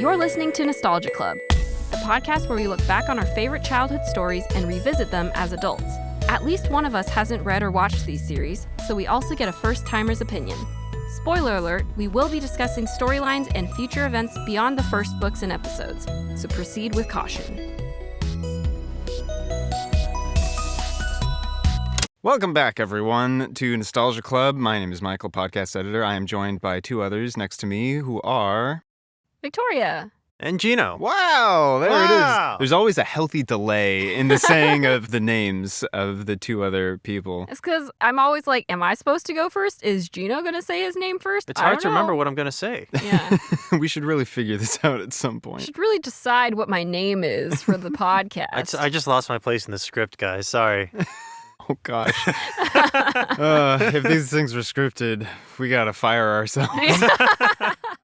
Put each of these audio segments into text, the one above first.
You're listening to Nostalgia Club, the podcast where we look back on our favorite childhood stories and revisit them as adults. At least one of us hasn't read or watched these series, so we also get a first-timer's opinion. Spoiler alert, we will be discussing storylines and future events beyond the first books and episodes, so proceed with caution. Welcome back, everyone, to Nostalgia Club. My name is Michael, podcast editor. I am joined by two others next to me who are... Victoria. And Jino. Wow, there it is. There's always a healthy delay in the saying of the names of the two other people. It's because I'm always like, am I supposed to go first? Is Jino going to say his name first? It's hard to remember what I'm going to say. Yeah. We should really figure this out at some point. I should really decide what my name is for the podcast. I just lost my place in the script, guys. Sorry. Oh, gosh. If these things were scripted, we gotta fire ourselves.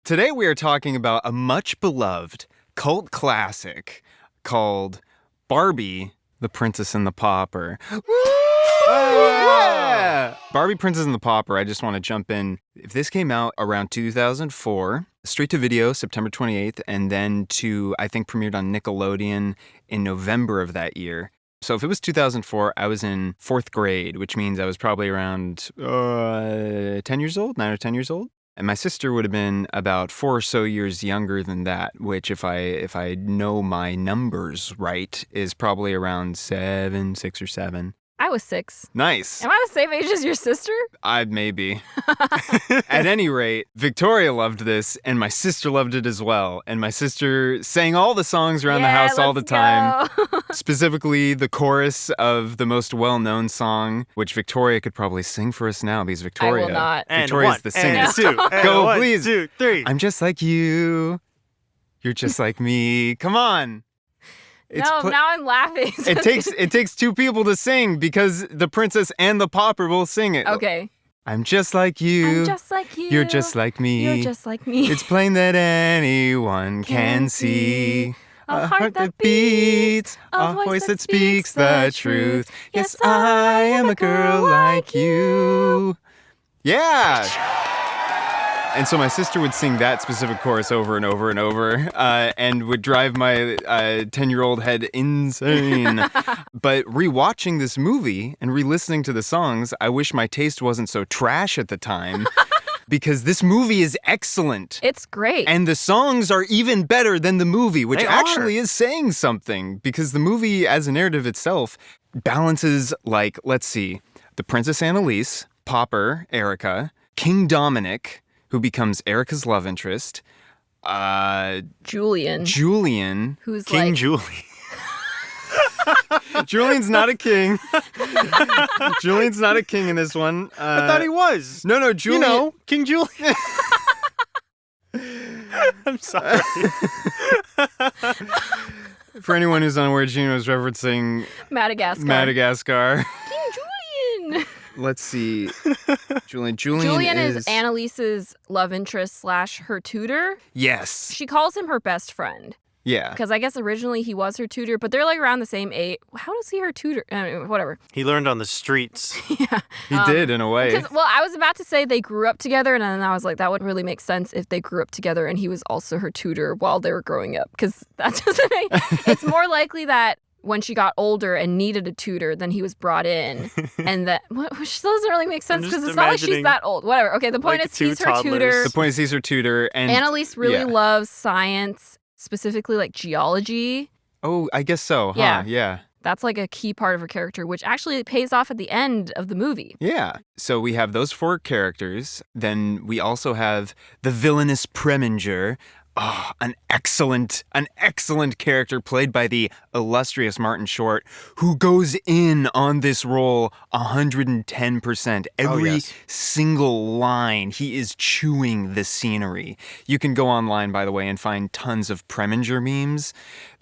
Today we are talking about a much-beloved cult classic called Barbie, the Princess and the Pauper. Yeah! Barbie, Princess and the Pauper, I just want to jump in. If this came out around 2004, straight to video, September 28th, and then I think, premiered on Nickelodeon in November of that year. So if it was 2004, I was in 4th grade, which means I was probably around 10 years old, 9 or 10 years old. And my sister would have been about 4 or so years younger than that, which if I know my numbers right, is probably around 6 or 7. I was 6. Nice. Am I the same age as your sister? Maybe. At any rate, Victoria loved this, and my sister loved it as well. And my sister sang all the songs around the house all the time. Specifically, the chorus of the most well-known song, which Victoria could probably sing for us now, because Victoria... I will not. Victoria's the singer. And 2. Go, one, please. 2, 3. I'm just like you. You're just like me. Come on. Now I'm laughing. It takes two people to sing because the princess and the pauper will sing it. Okay. I'm just like you. I'm just like you. You're just like me. You're just like me. It's plain that anyone can see. A heart that beats, a voice that speaks the truth. Yes, I am a girl like you. Yeah. And so my sister would sing that specific chorus over and over and over, and would drive my 10-year-old head insane. But rewatching this movie and re-listening to the songs, I wish my taste wasn't so trash at the time, because this movie is excellent. It's great. And the songs are even better than the movie, which They actually are. is saying something, because the movie as a narrative itself balances, like, let's see, the Princess Annalise, Pauper, Erica, King Dominic, who becomes Erica's love interest, Julian, who's King like... Julie. Julian's not a king. Julian's not a king in this one. I thought he was. No, Julian. You know, King Julian. I'm sorry. For anyone who's unaware, Jino is referencing King Madagascar. Julian. Let's see. Julian is Annalise's love interest / her tutor. Yes. She calls him her best friend. Yeah. Because I guess originally he was her tutor, but they're like around the same age. How does he her tutor? Whatever. He learned on the streets. Yeah. He did, in a way. Well, I was about to say they grew up together, and then I was like, that would really make sense if they grew up together and he was also her tutor while they were growing up. Because that doesn't make... It's more likely that when she got older and needed a tutor, then he was brought in. And that... Which doesn't really make sense because it's not like she's that old. Whatever. Okay, the point is he's her tutor. The point is he's her tutor. And Annalise really loves science, specifically like geology. Oh, I guess so, huh? Yeah. That's like a key part of her character, which actually pays off at the end of the movie. Yeah. So we have those 4 characters. Then we also have the villainous Preminger. Oh, an excellent character played by the illustrious Martin Short, who goes in on this role 110%. Every single line, he is chewing the scenery. You can go online, by the way, and find tons of Preminger memes.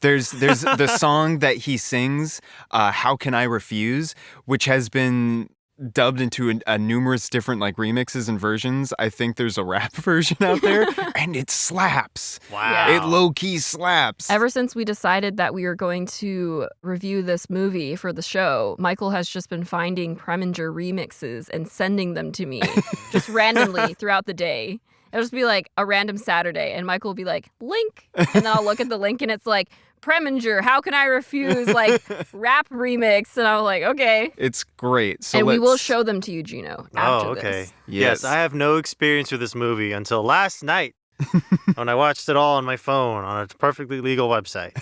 There's the song that he sings, How Can I Refuse, which has been dubbed into a numerous different like remixes and versions. I think there's a rap version out there, and it slaps. Wow. It low-key slaps. Ever since we decided that we were going to review this movie for the show, Michael has just been finding Preminger remixes and sending them to me just randomly throughout the day. It'll just be like a random Saturday, and Michael will be like, link. And then I'll look at the link, and it's like, Preminger, how can I refuse? Like, rap remix. And I was like, okay. It's great. So and we will show them to you, Gino, after okay. this. Yes, I have no experience with this movie until last night when I watched it all on my phone on a perfectly legal website.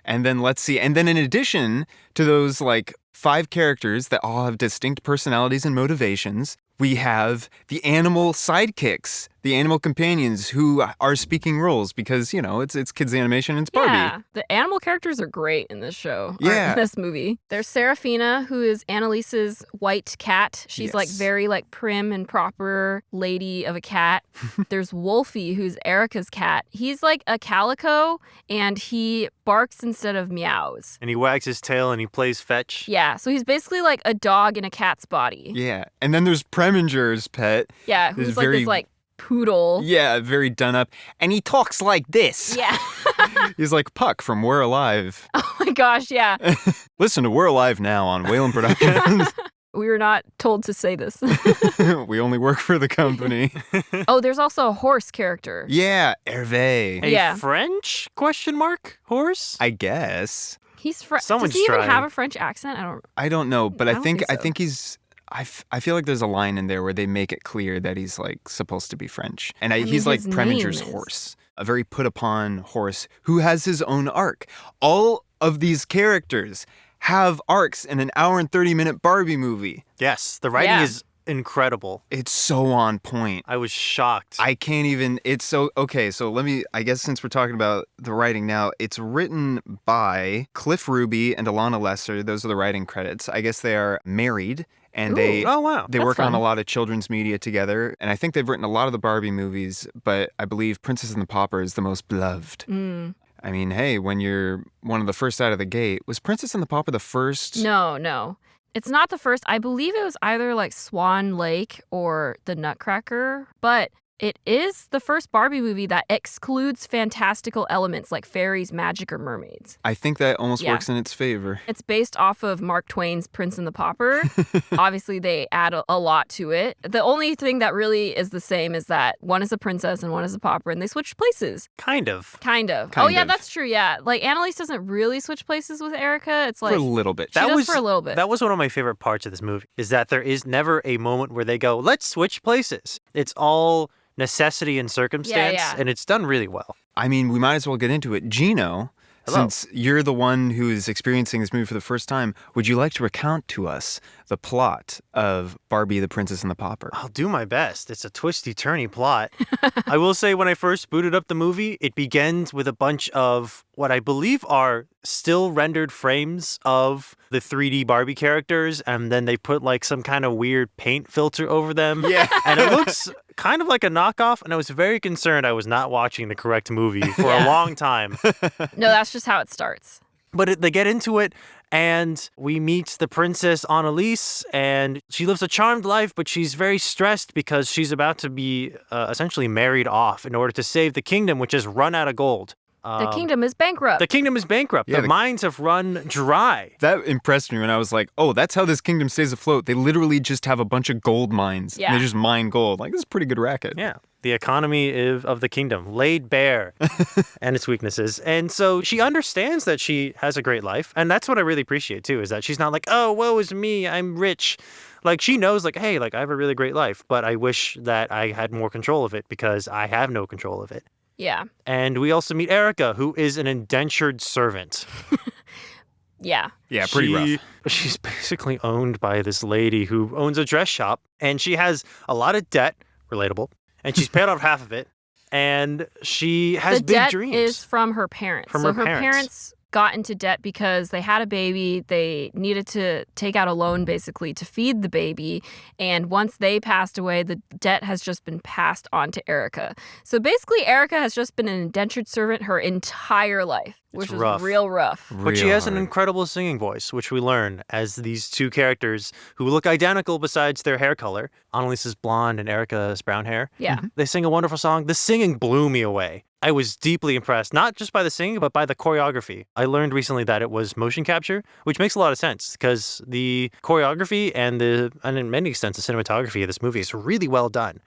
And then let's see. And then in addition to those like 5 characters that all have distinct personalities and motivations, we have the animal sidekicks, the animal companions who are speaking roles because, you know, it's kids animation and it's Barbie. Yeah, the animal characters are great in this show. Yeah. In this movie. There's Serafina, who is Annalise's white cat. She's like very like prim and proper lady of a cat. There's Wolfie, who's Erica's cat. He's like a calico and he barks instead of meows. And he wags his tail and he plays fetch. Yeah, so he's basically like a dog in a cat's body. Yeah. And then there's Preminger's pet. Yeah, who's like this like poodle. Yeah, very done up. And he talks like this. Yeah. He's like Puck from We're Alive. Oh my gosh, yeah. Listen to We're Alive now on Whalen Productions. We were not told to say this. We only work for the company. Oh, there's also a horse character. Yeah, Hervé. A French question mark horse? I guess. He's French. Someone's Does he even trying. have a French accent? I don't know, but I I don't think think so. he's. I feel like there's a line in there where they make it clear that he's like supposed to be French, and I mean, he's like his Preminger's name is- horse, a very put upon horse who has his own arc. All of these characters have arcs in an hour and 30-minute Barbie movie. Yes, the writing is incredible. It's so on point. I was shocked. I can't even, it's so, okay, so I guess since we're talking about the writing now, it's written by Cliff Ruby and Alana Lesser. Those are the writing credits. I guess they are married and they wow. they That's work on fun. a lot of children's media together. And I think they've written a lot of the Barbie movies, but I believe Princess and the Pauper is the most beloved. I mean, hey, when you're one of the first out of the gate, was Princess and the Pauper the first? No. It's not the first. I believe it was either like Swan Lake or The Nutcracker, but it is the first Barbie movie that excludes fantastical elements like fairies, magic, or mermaids. I think that almost Yeah. works in its favor. It's based off of Mark Twain's Prince and the Pauper. Obviously, they add a lot to it. The only thing that really is the same is that one is a princess and one is a pauper, and they switch places. Kind of. Kind of. Kind Oh, yeah, of. that's true, yeah. Like, Annalise doesn't really switch places with Erica. It's like, For a little bit. She does for a little bit. That was one of my favorite parts of this movie, is that there is never a moment where they go, let's switch places. It's all necessity and circumstance, Yeah. and it's done really well. I mean, we might as well get into it. Gino, Hello. since you're the one who is experiencing this movie for the first time, would you like to recount to us the plot of Barbie, the Princess and the Pauper? I'll do my best. It's a twisty-turny plot. I will say when I first booted up the movie, it begins with a bunch of what I believe are still rendered frames of the 3D Barbie characters, and then they put like some kind of weird paint filter over them. Yeah. And it looks kind of like a knockoff, and I was very concerned I was not watching the correct movie for Yeah. a long time. no, that's just how it starts. But they get into it, and we meet the princess Annalise, and she lives a charmed life, but she's very stressed because she's about to be essentially married off in order to save the kingdom, which has run out of gold. The kingdom is bankrupt. The kingdom is bankrupt. Yeah, the mines have run dry. That impressed me when I was like, oh, that's how this kingdom stays afloat. They literally just have a bunch of gold mines. Yeah. And they just mine gold. Like, this is a pretty good racket. Yeah. The economy of the kingdom laid bare and its weaknesses. And so she understands that she has a great life. And that's what I really appreciate, too, is that she's not like, oh, woe is me, I'm rich. Like, she knows, like, hey, like, I have a really great life, but I wish that I had more control of it because I have no control of it. Yeah. And we also meet Erica, who is an indentured servant. Yeah. Yeah, pretty rough. She's basically owned by this lady who owns a dress shop, and she has a lot of debt, relatable, and she's paid off half of it, and she has The big debt dreams. is from her parents. From so her parents. got into debt because they had a baby. They needed to take out a loan basically to feed the baby. And once they passed away, the debt has just been passed on to Erica. So basically, Erica has just been an indentured servant her entire life, which is rough. real rough. But she Real has an hard. incredible singing voice, which we learn as these two characters who look identical besides their hair color. Annalise is blonde and Erica has brown hair. Yeah. They sing a wonderful song. The singing blew me away. I was deeply impressed, not just by the singing, but by the choreography. I learned recently that it was motion capture, which makes a lot of sense because the choreography and in many extents, the cinematography of this movie is really well done.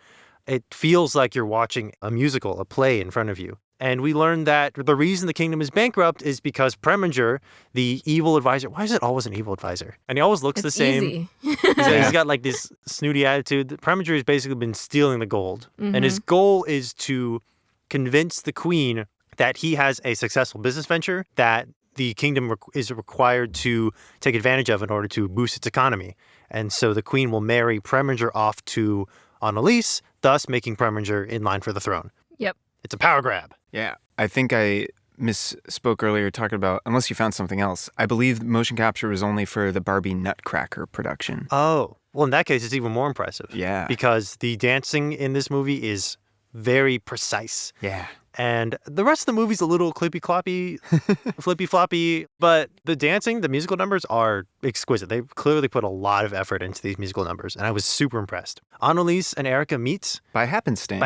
It feels like you're watching a musical, a play in front of you. And we learn that the reason the kingdom is bankrupt is because Preminger, the evil advisor, why is it always an evil advisor? And he always looks the same. Easy. He's got like this snooty attitude. Preminger has basically been stealing the gold. And his goal is to convince the queen that he has a successful business venture that the kingdom is required to take advantage of in order to boost its economy. And so the queen will marry Preminger off to Annalise, thus making Preminger in line for the throne. Yep. It's a power grab. Yeah, I think I misspoke earlier talking about, unless you found something else, I believe motion capture was only for the Barbie Nutcracker production. Oh, well, in that case, it's even more impressive. Yeah. Because the dancing in this movie is very precise. Yeah. And the rest of the movie's a little clippy-cloppy, flippy-floppy, but the dancing, the musical numbers are exquisite. They clearly put a lot of effort into these musical numbers, and I was super impressed. Annalise and Erica meet By happenstance.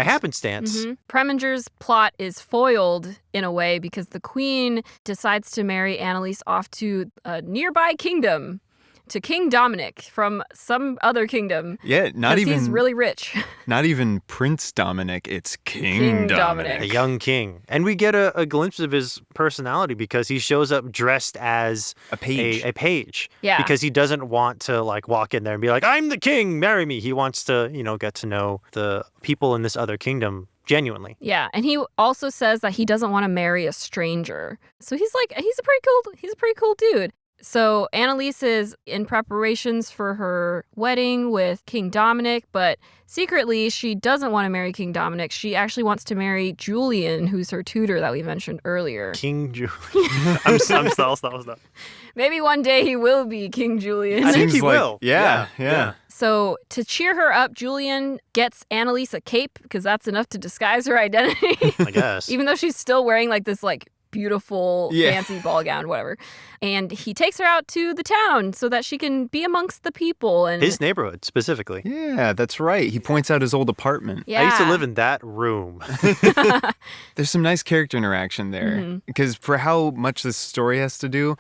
Preminger's plot is foiled in a way because the queen decides to marry Annalise off to a nearby kingdom, to King Dominic from some other kingdom. Yeah, not even. He's really rich. Not even Prince Dominic, it's King Dominic. A young king. And we get a glimpse of his personality because he shows up dressed as A page. A page. Yeah. Because he doesn't want to like walk in there and be like, I'm the king, marry me. He wants to, get to know the people in this other kingdom genuinely. Yeah, and he also says that he doesn't want to marry a stranger. So he's a pretty cool dude. So Annalise is in preparations for her wedding with King Dominic, but secretly she doesn't want to marry King Dominic. She actually wants to marry Julian, who's her tutor that we mentioned earlier. King Julian. I'm stop. Maybe one day he will be King Julian. I think Seems he like- will. Yeah. So to cheer her up, Julian gets Annalise a cape because that's enough to disguise her identity. I guess. Even though she's still wearing like this beautiful Yeah. fancy ball gown, whatever. And he takes her out to the town so that she can be amongst the people. And His neighborhood, specifically. Yeah, that's right. He points out his old apartment. yeah. I used to live in that room. There's some nice character interaction there. Because for how much this story has to do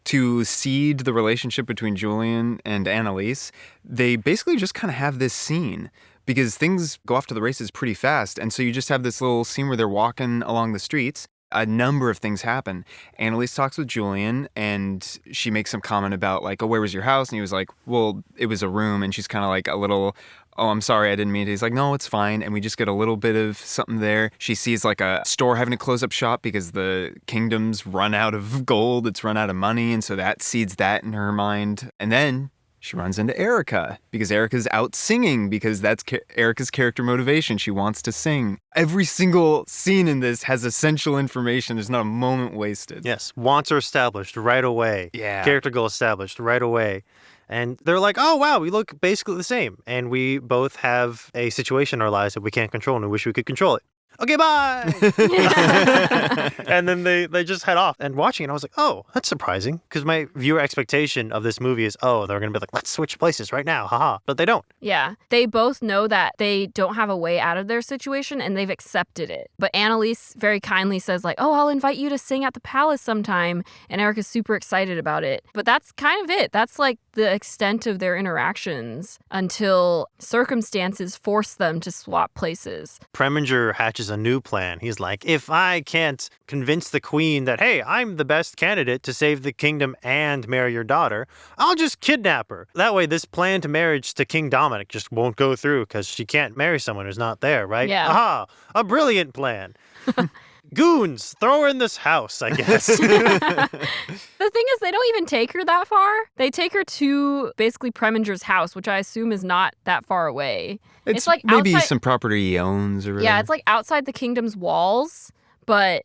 to seed the relationship between Julian and Annalise, they basically just kind of have this scene. Because things go off to the races pretty fast. And so you just have this little scene where they're walking along the streets. A number of things happen. Annalise talks with Julian, and she makes some comment about, like, oh, where was your house? And he was like, well, it was a room. And she's kind of like a little, oh, I'm sorry, I didn't mean to. He's like, no, it's fine. And we just get a little bit of something there. She sees, like, a store having to close up shop because the kingdom's run out of gold. It's run out of money. And so that seeds that in her mind. And then she runs into Erica because Erica's out singing because that's Erica's character motivation. She wants to sing. Every single scene in this has essential information. There's not a moment wasted. Yes. Wants are established right away. Yeah. Character goal established right away. And they're like, oh, wow, we look basically the same. And we both have a situation in our lives that we can't control and we wish we could control it. Okay, bye. And then they just head off. And watching it, I was like, oh, that's surprising. Because my viewer expectation of this movie is, oh, they're going to be like, let's switch places right now. Haha. But they don't. Yeah. They both know that they don't have a way out of their situation and they've accepted it. But Annalise very kindly says like, oh, I'll invite you to sing at the palace sometime. And Erica's super excited about it. But that's kind of it. That's like the extent of their interactions until circumstances force them to swap places. Preminger hatches a new plan. He's like, if I can't convince the queen that, hey, I'm the best candidate to save the kingdom and marry your daughter, I'll just kidnap her. That way, this planned marriage to King Dominic just won't go through because she can't marry someone who's not there, right? Yeah. Aha, a brilliant plan. Goons, throw her in this house, I guess. The thing is, they don't even take her that far. They take her to basically Preminger's house, which I assume is not that far away. It's like maybe outside... some property he owns or whatever. Yeah, it's like outside the kingdom's walls, but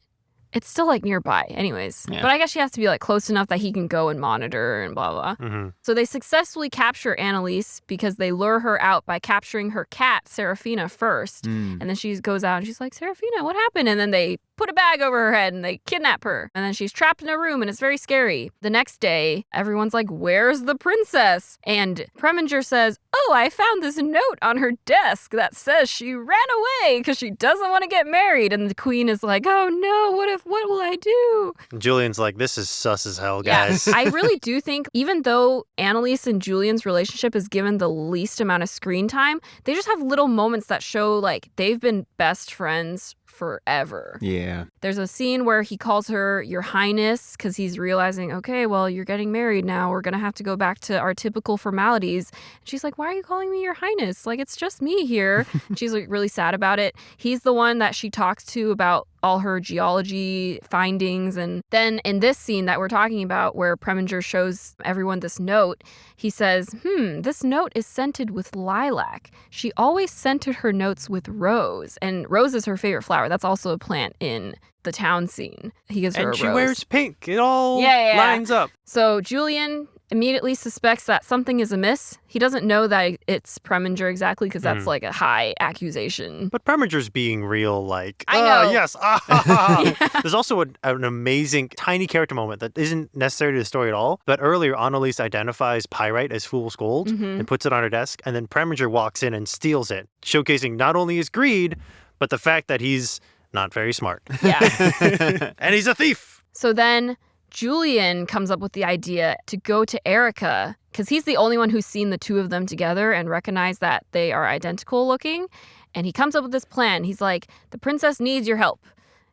it's still like nearby anyways. Yeah. But I guess she has to be like close enough that he can go and monitor and blah, blah. Mm-hmm. So they successfully capture Annalise because they lure her out by capturing her cat, Serafina, first. And then she goes out and she's like, Serafina, what happened? And then they put a bag over her head and they kidnap her. And then she's trapped in a room and it's very scary. The next day, everyone's like, where's the princess? And Preminger says, oh, I found this note on her desk that says she ran away because she doesn't want to get married. And the queen is like, oh no, what if life. What will I do? And Julian's like, this is sus as hell, guys. Yeah, I really do think even though Annalise and Julian's relationship is given the least amount of screen time, they just have little moments that show like they've been best friends forever. Yeah. There's a scene where he calls her Your Highness because he's realizing, okay, well, you're getting married now. We're going to have to go back to our typical formalities. And she's like, why are you calling me Your Highness? Like, it's just me here. She's like really sad about it. He's the one that she talks to about all her geology findings. And then in this scene that we're talking about where Preminger shows everyone this note, he says, this note is scented with lilac. She always scented her notes with rose. And rose is her favorite flower. That's also a plant in the town scene. He gives her a rose. And she wears pink. It all lines up. So Julian immediately suspects that something is amiss. He doesn't know that it's Preminger exactly because that's like a high accusation. But Preminger's being real, like, I know. Yes. Yeah. There's also an amazing tiny character moment that isn't necessary to the story at all. But earlier, Annalise identifies pyrite as fool's gold and puts it on her desk. And then Preminger walks in and steals it, showcasing not only his greed, but the fact that he's not very smart. Yeah. And he's a thief. So then Julian comes up with the idea to go to Erica because he's the only one who's seen the two of them together and recognized that they are identical looking. And he comes up with this plan. He's like, the princess needs your help.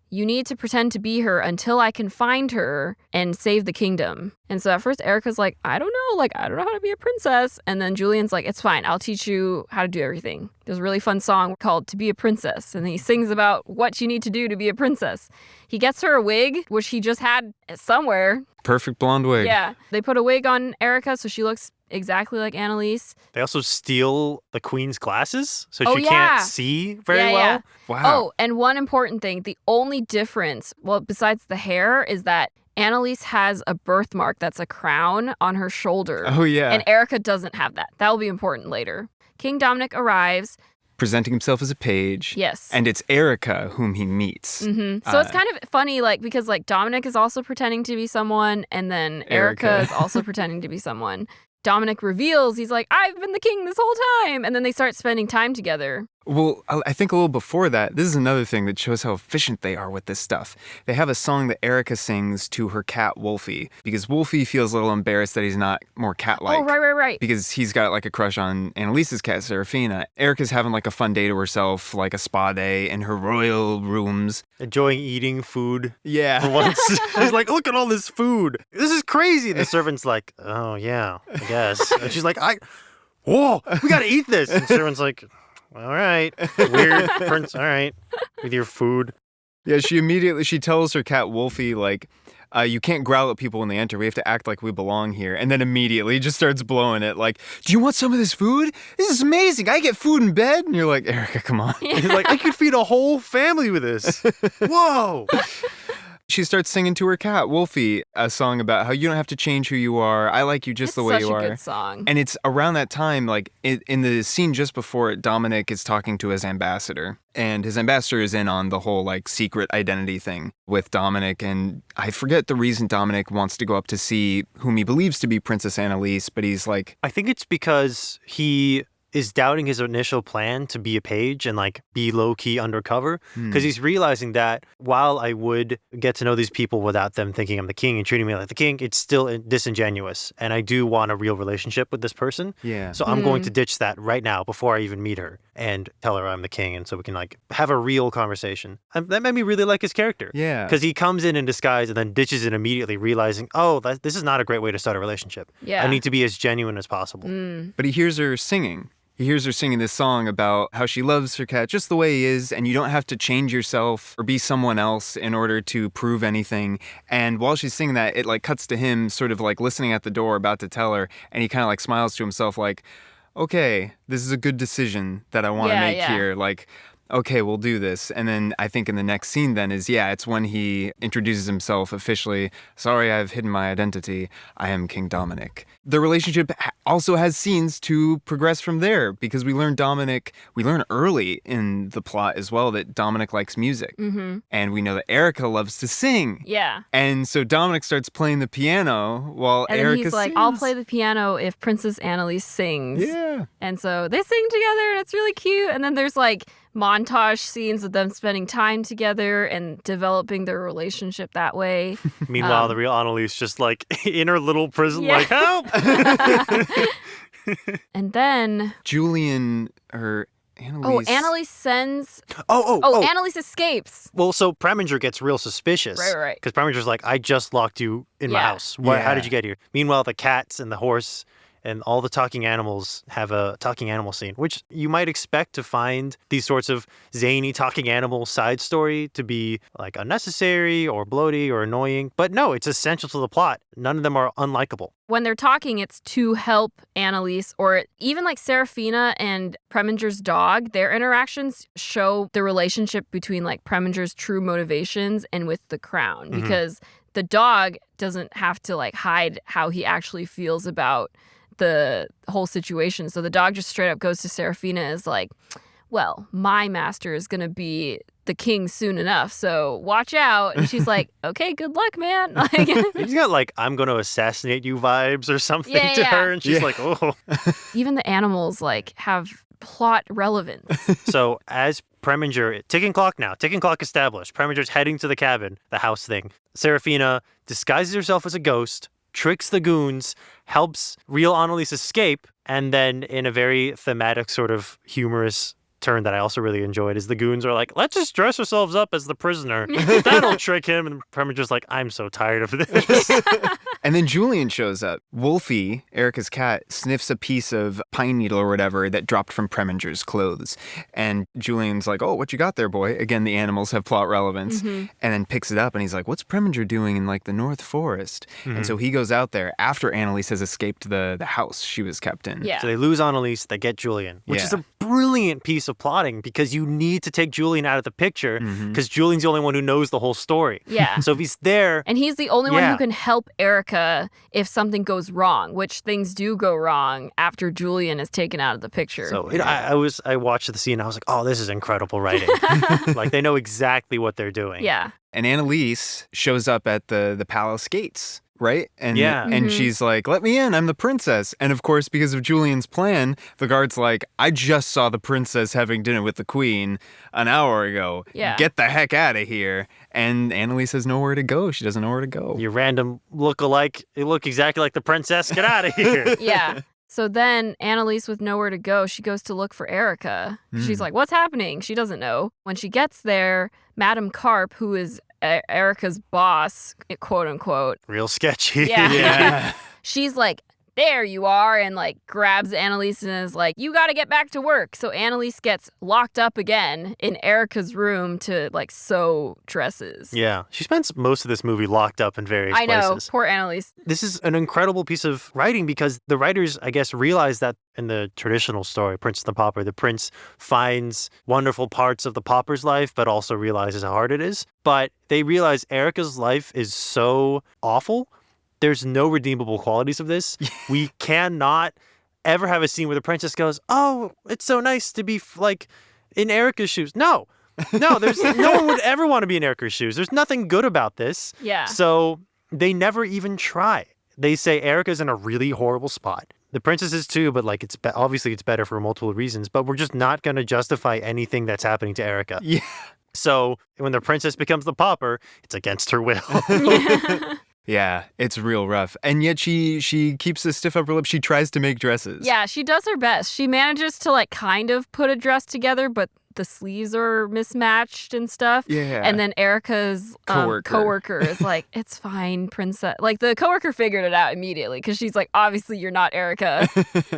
You need to pretend to be her until I can find her and save the kingdom. And so at first Erica's like, I don't know. Like, I don't know how to be a princess. And then Julian's like, it's fine. I'll teach you how to do everything. There's a really fun song called To Be a Princess. And he sings about what you need to do to be a princess. He gets her a wig, which he just had somewhere. Perfect blonde wig. Yeah. They put a wig on Erica so she looks exactly like Annalise. They also steal the queen's glasses so she yeah. can't see very well. Yeah. Wow. Oh, and one important thing, the only difference, well, besides the hair, is that Annalise has a birthmark that's a crown on her shoulder. Oh, yeah. And Erica doesn't have that. That will be important later. King Dominic arrives. Presenting himself as a page. Yes. And it's Erica whom he meets. So it's kind of funny, like, because like Dominic is also pretending to be someone, and then Erica is also pretending to be someone. Dominic reveals, he's like, I've been the king this whole time. And then they start spending time together. Well, I think a little before that, this is another thing that shows how efficient they are with this stuff. They have a song that Erica sings to her cat, Wolfie, because Wolfie feels a little embarrassed that he's not more cat-like. Oh, right. Because he's got like a crush on Annalise's cat, Serafina. Erica's having like a fun day to herself, like a spa day in her royal rooms. Enjoying eating food. Yeah. For once. She's like, look at all this food. This is crazy. The servant's like, oh, yeah, I guess. And she's like, whoa, we got to eat this. And the servant's like, all right, weird prince, all right, with your food. Yeah, she tells her cat, Wolfie, like, you can't growl at people when they enter. We have to act like we belong here. And then immediately just starts blowing it like, do you want some of this food? This is amazing. I get food in bed. And you're like, Erica, come on. He's like, I could feed a whole family with this. Whoa. She starts singing to her cat, Wolfie, a song about how you don't have to change who you are. I like you just the way you are. It's such a good song. And it's around that time, like in the scene just before it, Dominic is talking to his ambassador. And his ambassador is in on the whole like secret identity thing with Dominic. And I forget the reason Dominic wants to go up to see whom he believes to be Princess Annalise, but he's like... I think it's because he is doubting his initial plan to be a page and like be low-key undercover, because he's realizing that while I would get to know these people without them thinking I'm the king and treating me like the king, it's still disingenuous, and I do want a real relationship with this person. Yeah. So I'm going to ditch that right now before I even meet her and tell her I'm the king, and so we can like have a real conversation. And that made me really like his character. Yeah. Because he comes in disguise and then ditches it immediately, realizing, oh, this is not a great way to start a relationship. Yeah. I need to be as genuine as possible. But he hears her singing. He hears her singing this song about how she loves her cat just the way he is, and you don't have to change yourself or be someone else in order to prove anything. And while she's singing that, it like cuts to him sort of like listening at the door, about to tell her, and he kind of like smiles to himself like, okay, this is a good decision that I want to make here. Like, okay, we'll do this. And then I think in the next scene then is, it's when he introduces himself officially. Sorry, I've hidden my identity. I am King Dominic. The relationship also has scenes to progress from there, because we learn early in the plot as well that Dominic likes music. And we know that Erica loves to sing. Yeah. And so Dominic starts playing the piano while And Erica then he's like, sings. I'll play the piano if Princess Annalise sings. Yeah. And so they sing together and it's really cute. And then there's like montage scenes of them spending time together and developing their relationship that way. Meanwhile, the real Annalise just like in her little prison, Yeah. like, help! And then, Julian or Annalise. Annalise sends. Oh, Annalise escapes. Well, so Preminger gets real suspicious. Right. Because Preminger's like, I just locked you in my Yeah. house. How Yeah. did you get here? Meanwhile, the cats and the horse and all the talking animals have a talking animal scene, which you might expect to find these sorts of zany talking animal side story to be like unnecessary or bloaty or annoying. But no, it's essential to the plot. None of them are unlikable. When they're talking, it's to help Annalise, or even like Serafina and Preminger's dog. Their interactions show the relationship between like Preminger's true motivations and with the crown, because the dog doesn't have to like hide how he actually feels about the whole situation. So the dog just straight up goes to Serafina and is like, well, my master is going to be the king soon enough, so watch out. And she's like, okay, good luck, man. Like, He's got like, I'm going to assassinate you vibes or something Yeah, to yeah. her. And she's like, oh. even the animals like have plot relevance. So as Preminger, ticking clock established. Preminger's heading to the cabin, the house thing. Serafina disguises herself as a ghost, tricks the goons, helps real Annalise escape, and then in a very thematic sort of humorous turn that I also really enjoyed is the goons are like, let's just dress ourselves up as the prisoner. That'll trick him. And Preminger's like, I'm so tired of this. And then Julian shows up. Wolfie, Erica's cat, sniffs a piece of pine needle or whatever that dropped from Preminger's clothes. And Julian's like, oh, what you got there, boy? Again, the animals have plot relevance. And then picks it up and he's like, what's Preminger doing in like the North Forest? And so he goes out there after Annalise has escaped the house she was kept in. Yeah. So they lose Annalise, they get Julian, which is Yeah. a brilliant piece of plotting because you need to take Julian out of the picture because Julian's the only one who knows the whole story. Yeah. So if he's there, And he's the only one Yeah. who can help Erica if something goes wrong, which things do go wrong after Julian is taken out of the picture. so I watched the scene and I was like, oh, this is incredible writing. Like they know exactly what they're doing. yeah. And Annalise shows up at the palace gates, right? And Yeah. and she's like, let me in, I'm the princess. And of course, because of Julian's plan, the guard's like, I just saw the princess having dinner with the queen an hour ago. Yeah. Get the heck out of here. And Annalise has nowhere to go. She doesn't know where to go. You random look-alike, you look exactly like the princess. Get out of here. Yeah. So then Annalise, with nowhere to go, she goes to look for Erica. She's like, what's happening? She doesn't know. When she gets there, Madame Carp, who is Erica's boss, quote unquote, Real sketchy. Yeah. she's like, there you are, and like grabs Annalise and is like, you got to get back to work. So Annalise gets locked up again in Erica's room to like sew dresses. Yeah. She spends most of this movie locked up in various I know, places. poor Annalise. This is an incredible piece of writing because the writers, I guess, realize that in the traditional story, Prince and the Pauper, the prince finds wonderful parts of the pauper's life, but also realizes how hard it is. But they realize Erica's life is so awful. There's no redeemable qualities of this. We cannot ever have a scene where the princess goes, oh, it's so nice to be like in Erica's shoes. No, there's no one would ever want to be in Erica's shoes. There's nothing good about this. Yeah. So they never even try. They say Erica's in a really horrible spot. The princess is too, but like obviously it's better for multiple reasons. But we're just not going to justify anything that's happening to Erica. Yeah. So when the princess becomes the pauper, it's against her will. Yeah, it's real rough. And yet she keeps a stiff upper lip. She tries to make dresses. Yeah, she does her best. She manages to like kind of put a dress together, but the sleeves are mismatched and stuff. Yeah. And then Erica's coworker is like, it's fine, princess. Like the coworker figured it out immediately because she's like, obviously you're not Erica.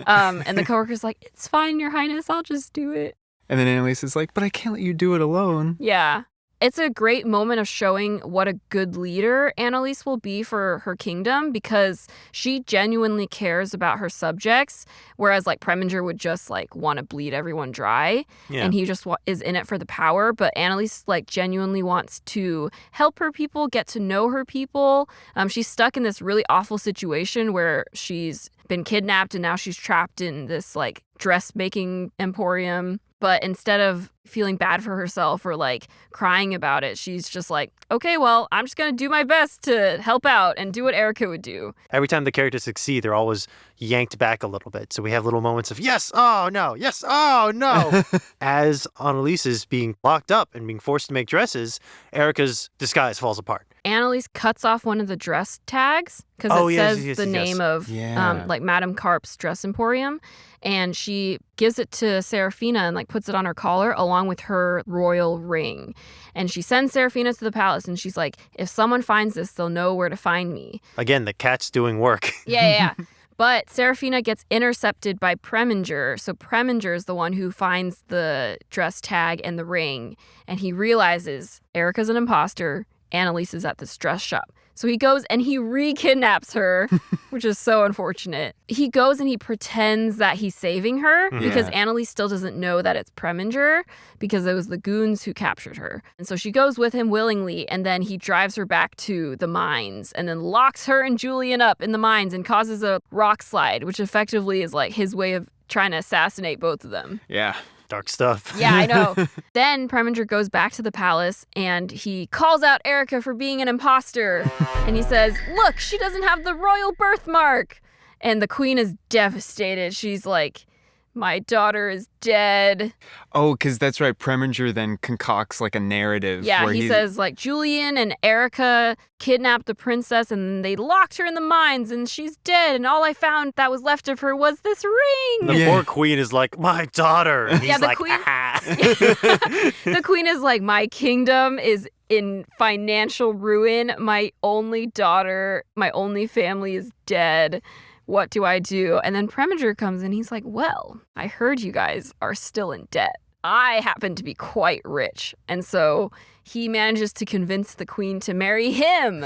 And the coworker's like, it's fine, Your Highness, I'll just do it. And then Annalise is like, but I can't let you do it alone. Yeah. It's a great moment of showing what a good leader Annalise will be for her kingdom because she genuinely cares about her subjects, whereas like Preminger would just like want to bleed everyone dry and he just is in it for the power. But Annalise like genuinely wants to help her people, get to know her people. She's stuck in this really awful situation where she's been kidnapped and now she's trapped in this like dressmaking emporium. But instead of feeling bad for herself or like crying about it, she's just like, okay, well, I'm just going to do my best to help out and do what Erica would do. Every time the characters succeed, they're always yanked back a little bit. So we have little moments of, yes, oh, no, yes, oh, no. As Annalise is being locked up and being forced to make dresses, Erica's disguise falls apart. Annalise cuts off one of the dress tags because it says the name of like Madame Carp's dress emporium. And she gives it to Serafina and like puts it on her collar along with her royal ring. And she sends Serafina to the palace and she's like, if someone finds this, they'll know where to find me. Again, the cat's doing work. Yeah. But Serafina gets intercepted by Preminger. So Preminger is the one who finds the dress tag and the ring. And he realizes Erica's an imposter. Annalise is at this dress shop. So he goes and he re-kidnaps her, which is so unfortunate. He goes and he pretends that he's saving her because Annalise still doesn't know that it's Preminger because it was the goons who captured her. And so she goes with him willingly, and then he drives her back to the mines and then locks her and Julian up in the mines and causes a rock slide, which effectively is like his way of trying to assassinate both of them. Yeah. Dark stuff. Yeah, I know. Then Preminger goes back to the palace and he calls out Erica for being an imposter. And he says, look, she doesn't have the royal birthmark. And the queen is devastated. She's like, my daughter is dead. Oh, because that's right. Preminger then concocts like a narrative. Yeah, where he says like Julian and Erica kidnapped the princess and they locked her in the mines and she's dead. And all I found that was left of her was this ring. The poor queen is like, my daughter. And he's like, queen. ah. The queen is like, my kingdom is in financial ruin. My only daughter, my only family is dead. What do I do? And then Preminger comes in. He's like, well, I heard you guys are still in debt. I happen to be quite rich. And so he manages to convince the queen to marry him.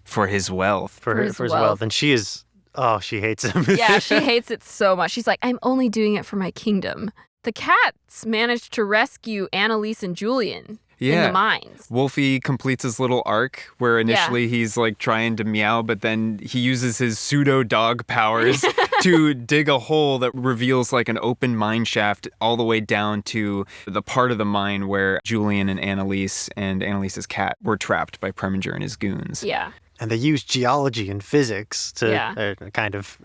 For his wealth. For his wealth. And she is, she hates him. Yeah, she hates it so much. She's like, I'm only doing it for my kingdom. The cats managed to rescue Annalise and Julian. In the mines. Wolfie completes his little arc where initially he's like trying to meow, but then he uses his pseudo dog powers to dig a hole that reveals like an open mine shaft all the way down to the part of the mine where Julian and Annalise's cat were trapped by Preminger and his goons. Yeah. And they use geology and physics to kind of.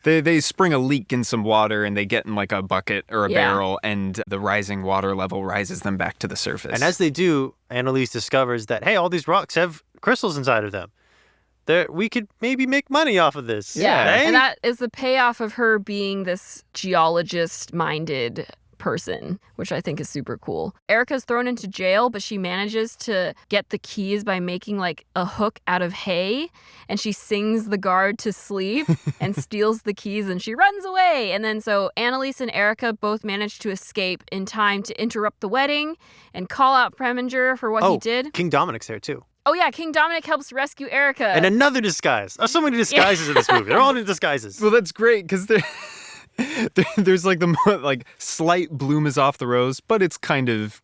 They spring a leak in some water and they get in like a bucket or a barrel, and the rising water level rises them back to the surface. And as they do, Annalise discovers that, hey, all these rocks have crystals inside of them. We could maybe make money off of this. Yeah. Hey? And that is the payoff of her being this geologist-minded person, which I think is super cool. Erica's thrown into jail, but she manages to get the keys by making like a hook out of hay, and she sings the guard to sleep and steals the keys and she runs away. And then so Annalise and Erica both manage to escape in time to interrupt the wedding and call out Preminger for what he did. King Dominic's there too. Oh yeah, King Dominic helps rescue Erica. And another disguise. Oh, so many disguises in this movie. They're all in disguises. Well, that's great because there's like the like slight bloom is off the rose, but it's kind of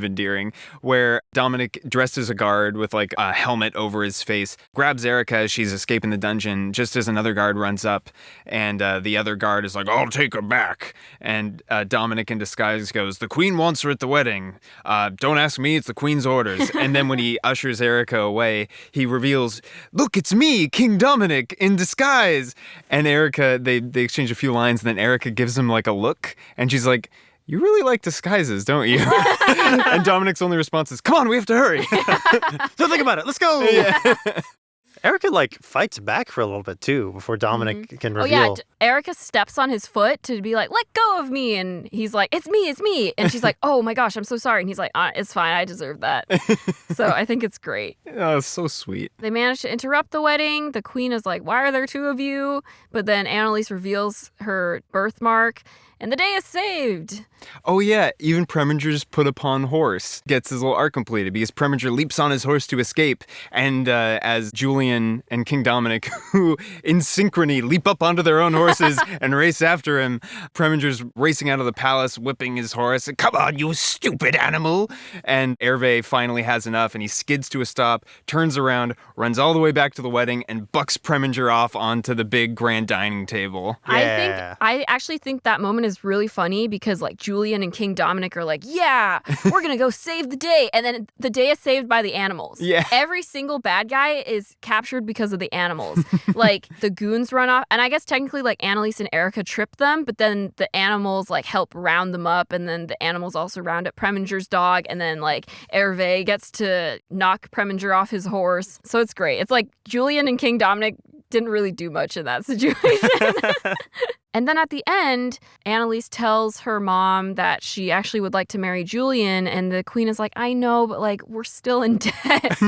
endearing, where Dominic, dressed as a guard with like a helmet over his face, grabs Erica as she's escaping the dungeon just as another guard runs up, and the other guard is like, I'll take her back. And Dominic in disguise goes, the queen wants her at the wedding. Don't ask me, it's the queen's orders. And then when he ushers Erica away, he reveals, look, it's me, King Dominic, in disguise. And Erica, they exchange a few lines, and then Erica gives him like a look, and she's like, you really like disguises, don't you? And Dominic's only response is, come on, we have to hurry. Don't think about it. Let's go. Yeah. Erica like fights back for a little bit too before Dominic can reveal. Oh yeah, Erica steps on his foot to be like, let go of me. And he's like, it's me. And she's like, oh my gosh, I'm so sorry. And he's like, it's fine, I deserve that. So I think it's great. Oh, it's so sweet. They manage to interrupt the wedding. The queen is like, why are there two of you? But then Annalise reveals her birthmark. and the day is saved. Oh yeah, even Preminger's put upon horse gets his little arc completed because Preminger leaps on his horse to escape, and as Julian and King Dominic, who in synchrony leap up onto their own horses and race after him, Preminger's racing out of the palace, whipping his horse. Come on, you stupid animal! And Hervé finally has enough, and he skids to a stop, turns around, runs all the way back to the wedding, and bucks Preminger off onto the big grand dining table. Yeah. I actually think that moment is really funny because like Julian and King Dominic are like, yeah, we're gonna go save the day, and then the day is saved by the animals. Yeah. Every single bad guy is captured because of the animals. Like the goons run off, and I guess technically like Annalise and Erica trip them, but then the animals like help round them up, and then the animals also round up Preminger's dog, and then like Hervé gets to knock Preminger off his horse. So it's great. It's like Julian and King Dominic didn't really do much in that situation. And then at the end, Annalise tells her mom that she actually would like to marry Julian, and the queen is like, I know, but like we're still in debt.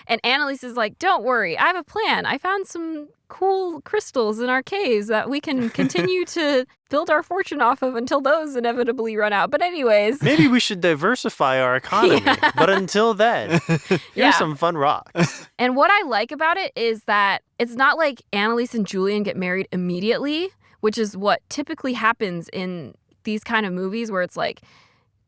And Annalise is like, don't worry, I have a plan. I found some cool crystals in our caves that we can continue to build our fortune off of until those inevitably run out. But anyways. Maybe we should diversify our economy. Yeah. But until then, here's some fun rocks. And what I like about it is that it's not like Annalise and Julian get married immediately, which is what typically happens in these kind of movies where it's like,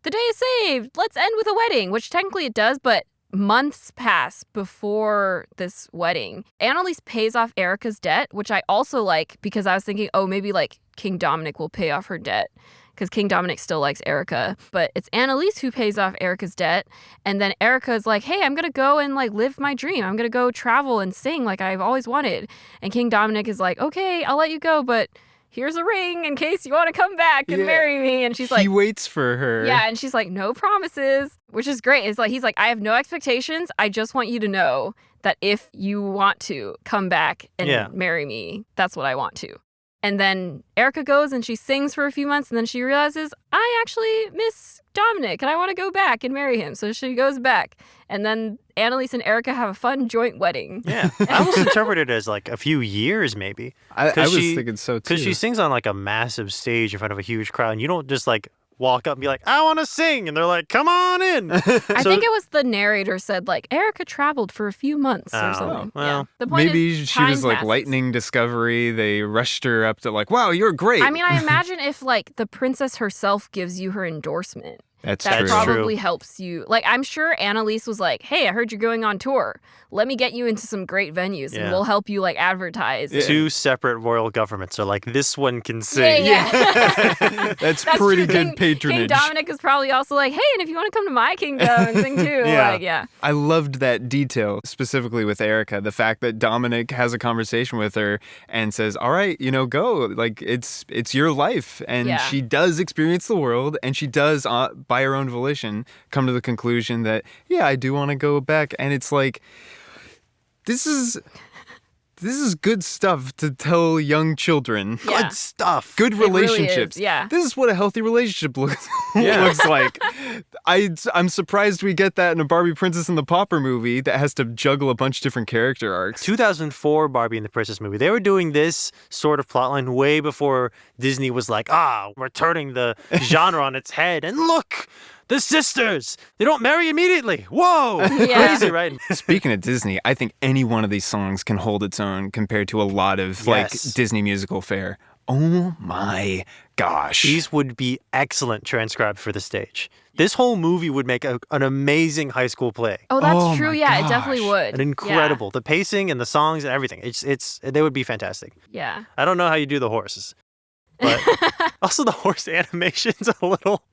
the day is saved, let's end with a wedding, which technically it does, but months pass before this wedding. Annalise pays off Erica's debt, which I also like because I was thinking, oh, maybe like King Dominic will pay off her debt because King Dominic still likes Erica. But it's Annalise who pays off Erica's debt. And then Erica is like, hey, I'm going to go and like live my dream. I'm going to go travel and sing like I've always wanted. And King Dominic is like, okay, I'll let you go, but here's a ring in case you want to come back and marry me. And she's like, he waits for her. Yeah, and she's like, no promises, which is great. It's like, he's like, I have no expectations. I just want you to know that if you want to come back and marry me, that's what I want to. And then Erica goes and she sings for a few months, and then she realizes, I actually miss Dominic and I want to go back and marry him. So she goes back. And then Annalise and Erica have a fun joint wedding. Yeah. I almost interpret it as like a few years maybe. I was thinking so too. Because she sings on like a massive stage in front of a huge crowd, and you don't just like walk up and be like, I want to sing. And they're like, come on in. I think it was the narrator said like, Erica traveled for a few months or something. Well, yeah. The point maybe is, she was time like passes. lightning discovery. They rushed her up to like, wow, you're great. I mean, I imagine if like the princess herself gives you her endorsement, That's that true. probably helps you. Like, I'm sure Annalise was like, hey, I heard you're going on tour. Let me get you into some great venues and we'll help you like advertise. Yeah. Two separate royal governments are like, this one can sing. Yeah. That's pretty true. good patronage. King Dominic is probably also like, hey, and if you want to come to my kingdom and sing too. Yeah. I loved that detail, specifically with Erica, the fact that Dominic has a conversation with her and says, all right, go. Like, it's your life. And she does experience the world, and she does, by her own volition, come to the conclusion that, yeah, I do want to go back. And it's like, this is good stuff to tell young children. Yeah. Good stuff. Good It really relationships. is, yeah. This is what a healthy relationship looks like. I'm surprised we get that in a Barbie Princess and the Pauper movie that has to juggle a bunch of different character arcs. 2004 Barbie and the Princess movie. They were doing this sort of plotline way before Disney was like, we're turning the genre on its head. And look, the sisters, they don't marry immediately. Whoa, Yeah. crazy, right? Speaking of Disney, I think any one of these songs can hold its own compared to a lot of like Disney musical fare. Oh my gosh. These would be excellent transcribed for the stage. This whole movie would make an amazing high school play. Oh, that's Oh true. my Yeah, it gosh. definitely would. And incredible. The pacing and the songs and everything. They would be fantastic. Yeah. I don't know how you do the horses. But also the horse animation's a little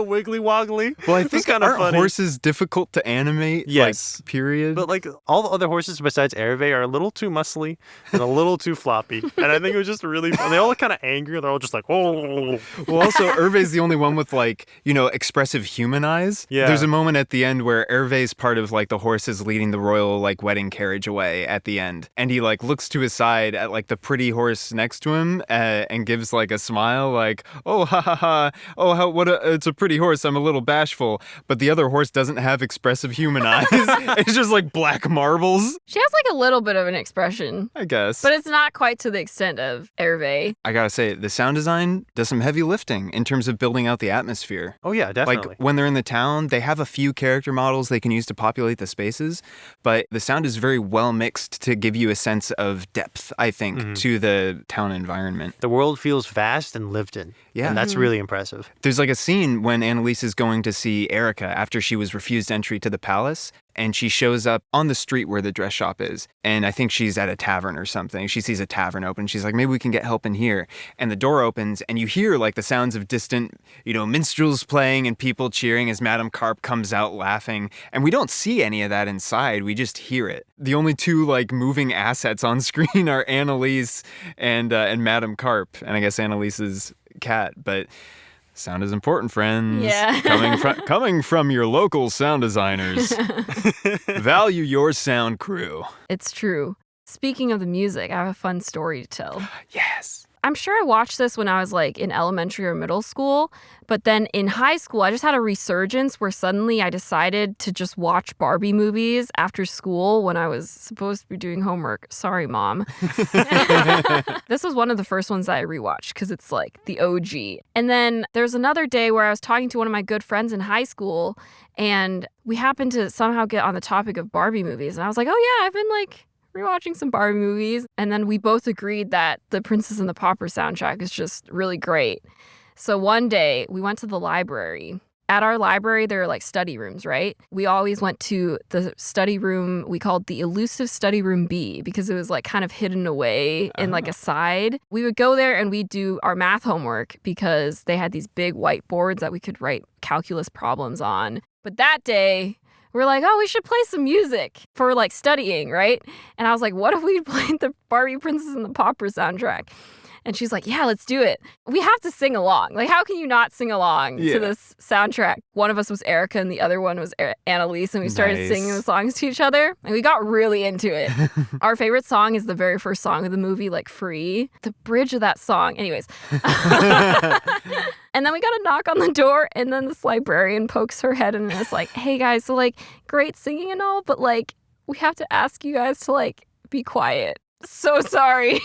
wiggly woggly. Well, I It's think kind of aren't funny. horses difficult to animate? Yes. Like, period. But like all the other horses besides Hervé are a little too muscly and a little too floppy. And I think it was just really fun. They all look kind of angry. They're all just like, oh. Well, also, Hervé's the only one with, like, expressive human eyes. Yeah. There's a moment at the end where Hervé's part of, like, the horses leading the royal, like, wedding carriage away at the end. And he, like, looks to his side at, like, the pretty horse next to him and gives, like, a smile, like, oh, ha, ha, ha. Oh, it's a pretty horse. I'm a little bashful. But the other horse doesn't have expressive human eyes. It's just like black marbles. She has like a little bit of an expression, I guess. but it's not quite to the extent of Hervé. I gotta say, the sound design does some heavy lifting in terms of building out the atmosphere. Oh, yeah, definitely. Like when they're in the town, they have a few character models they can use to populate the spaces, but the sound is very well mixed to give you a sense of depth, I think, to the town environment. The world feels vast and lived in. Yeah. And that's really impressive. There's like a scene when Annalise is going to see Erica after she was refused entry to the palace, and she shows up on the street where the dress shop is. And I think she's at a tavern or something. She sees a tavern open. She's like, maybe we can get help in here. And the door opens, and you hear like the sounds of distant, minstrels playing and people cheering as Madame Carp comes out laughing. And we don't see any of that inside. We just hear it. The only two like moving assets on screen are Annalise and Madame Carp. And I guess Annalise's cat. But sound is important, friends. Yeah. Coming from your local sound designers. Value your sound crew. It's true. Speaking of the music, I have a fun story to tell. Yes. I'm sure I watched this when I was like in elementary or middle school, but then in high school, I just had a resurgence where suddenly I decided to just watch Barbie movies after school when I was supposed to be doing homework. Sorry, Mom. This was one of the first ones that I rewatched because it's like the OG. And then there's another day where I was talking to one of my good friends in high school, and we happened to somehow get on the topic of Barbie movies. And I was like, oh yeah, I've been like rewatching some Barbie movies. And then we both agreed that the Princess and the Pauper soundtrack is just really great. So one day we went to the library. At our library, there are like study rooms, right? We always went to the study room we called the elusive study room B because it was like kind of hidden away in like a side. We would go there and we'd do our math homework because they had these big whiteboards that we could write calculus problems on. But that day, we're like, oh, we should play some music for like studying, right? And I was like, what if we played the Barbie Princess and the Pauper soundtrack? And she's like, yeah, let's do it. We have to sing along. Like, how can you not sing along to this soundtrack? One of us was Erica and the other one was Annalise, and we started singing the songs to each other. And we got really into it. Our favorite song is the very first song of the movie, like Free. The bridge of that song. Anyways. And then we got a knock on the door, and then this librarian pokes her head in and is like, hey guys, so like, great singing and all, but like, we have to ask you guys to like, be quiet. So sorry.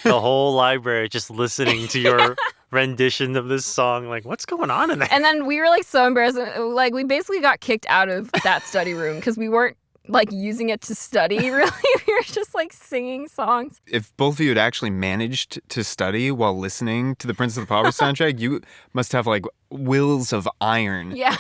The whole library just listening to your rendition of this song, like, what's going on in there? And then we were like so embarrassed. Like, we basically got kicked out of that study room because we weren't like using it to study, really. We were just like singing songs. If both of you had actually managed to study while listening to the Princess of the Pauper soundtrack, you must have like wills of iron. Yeah.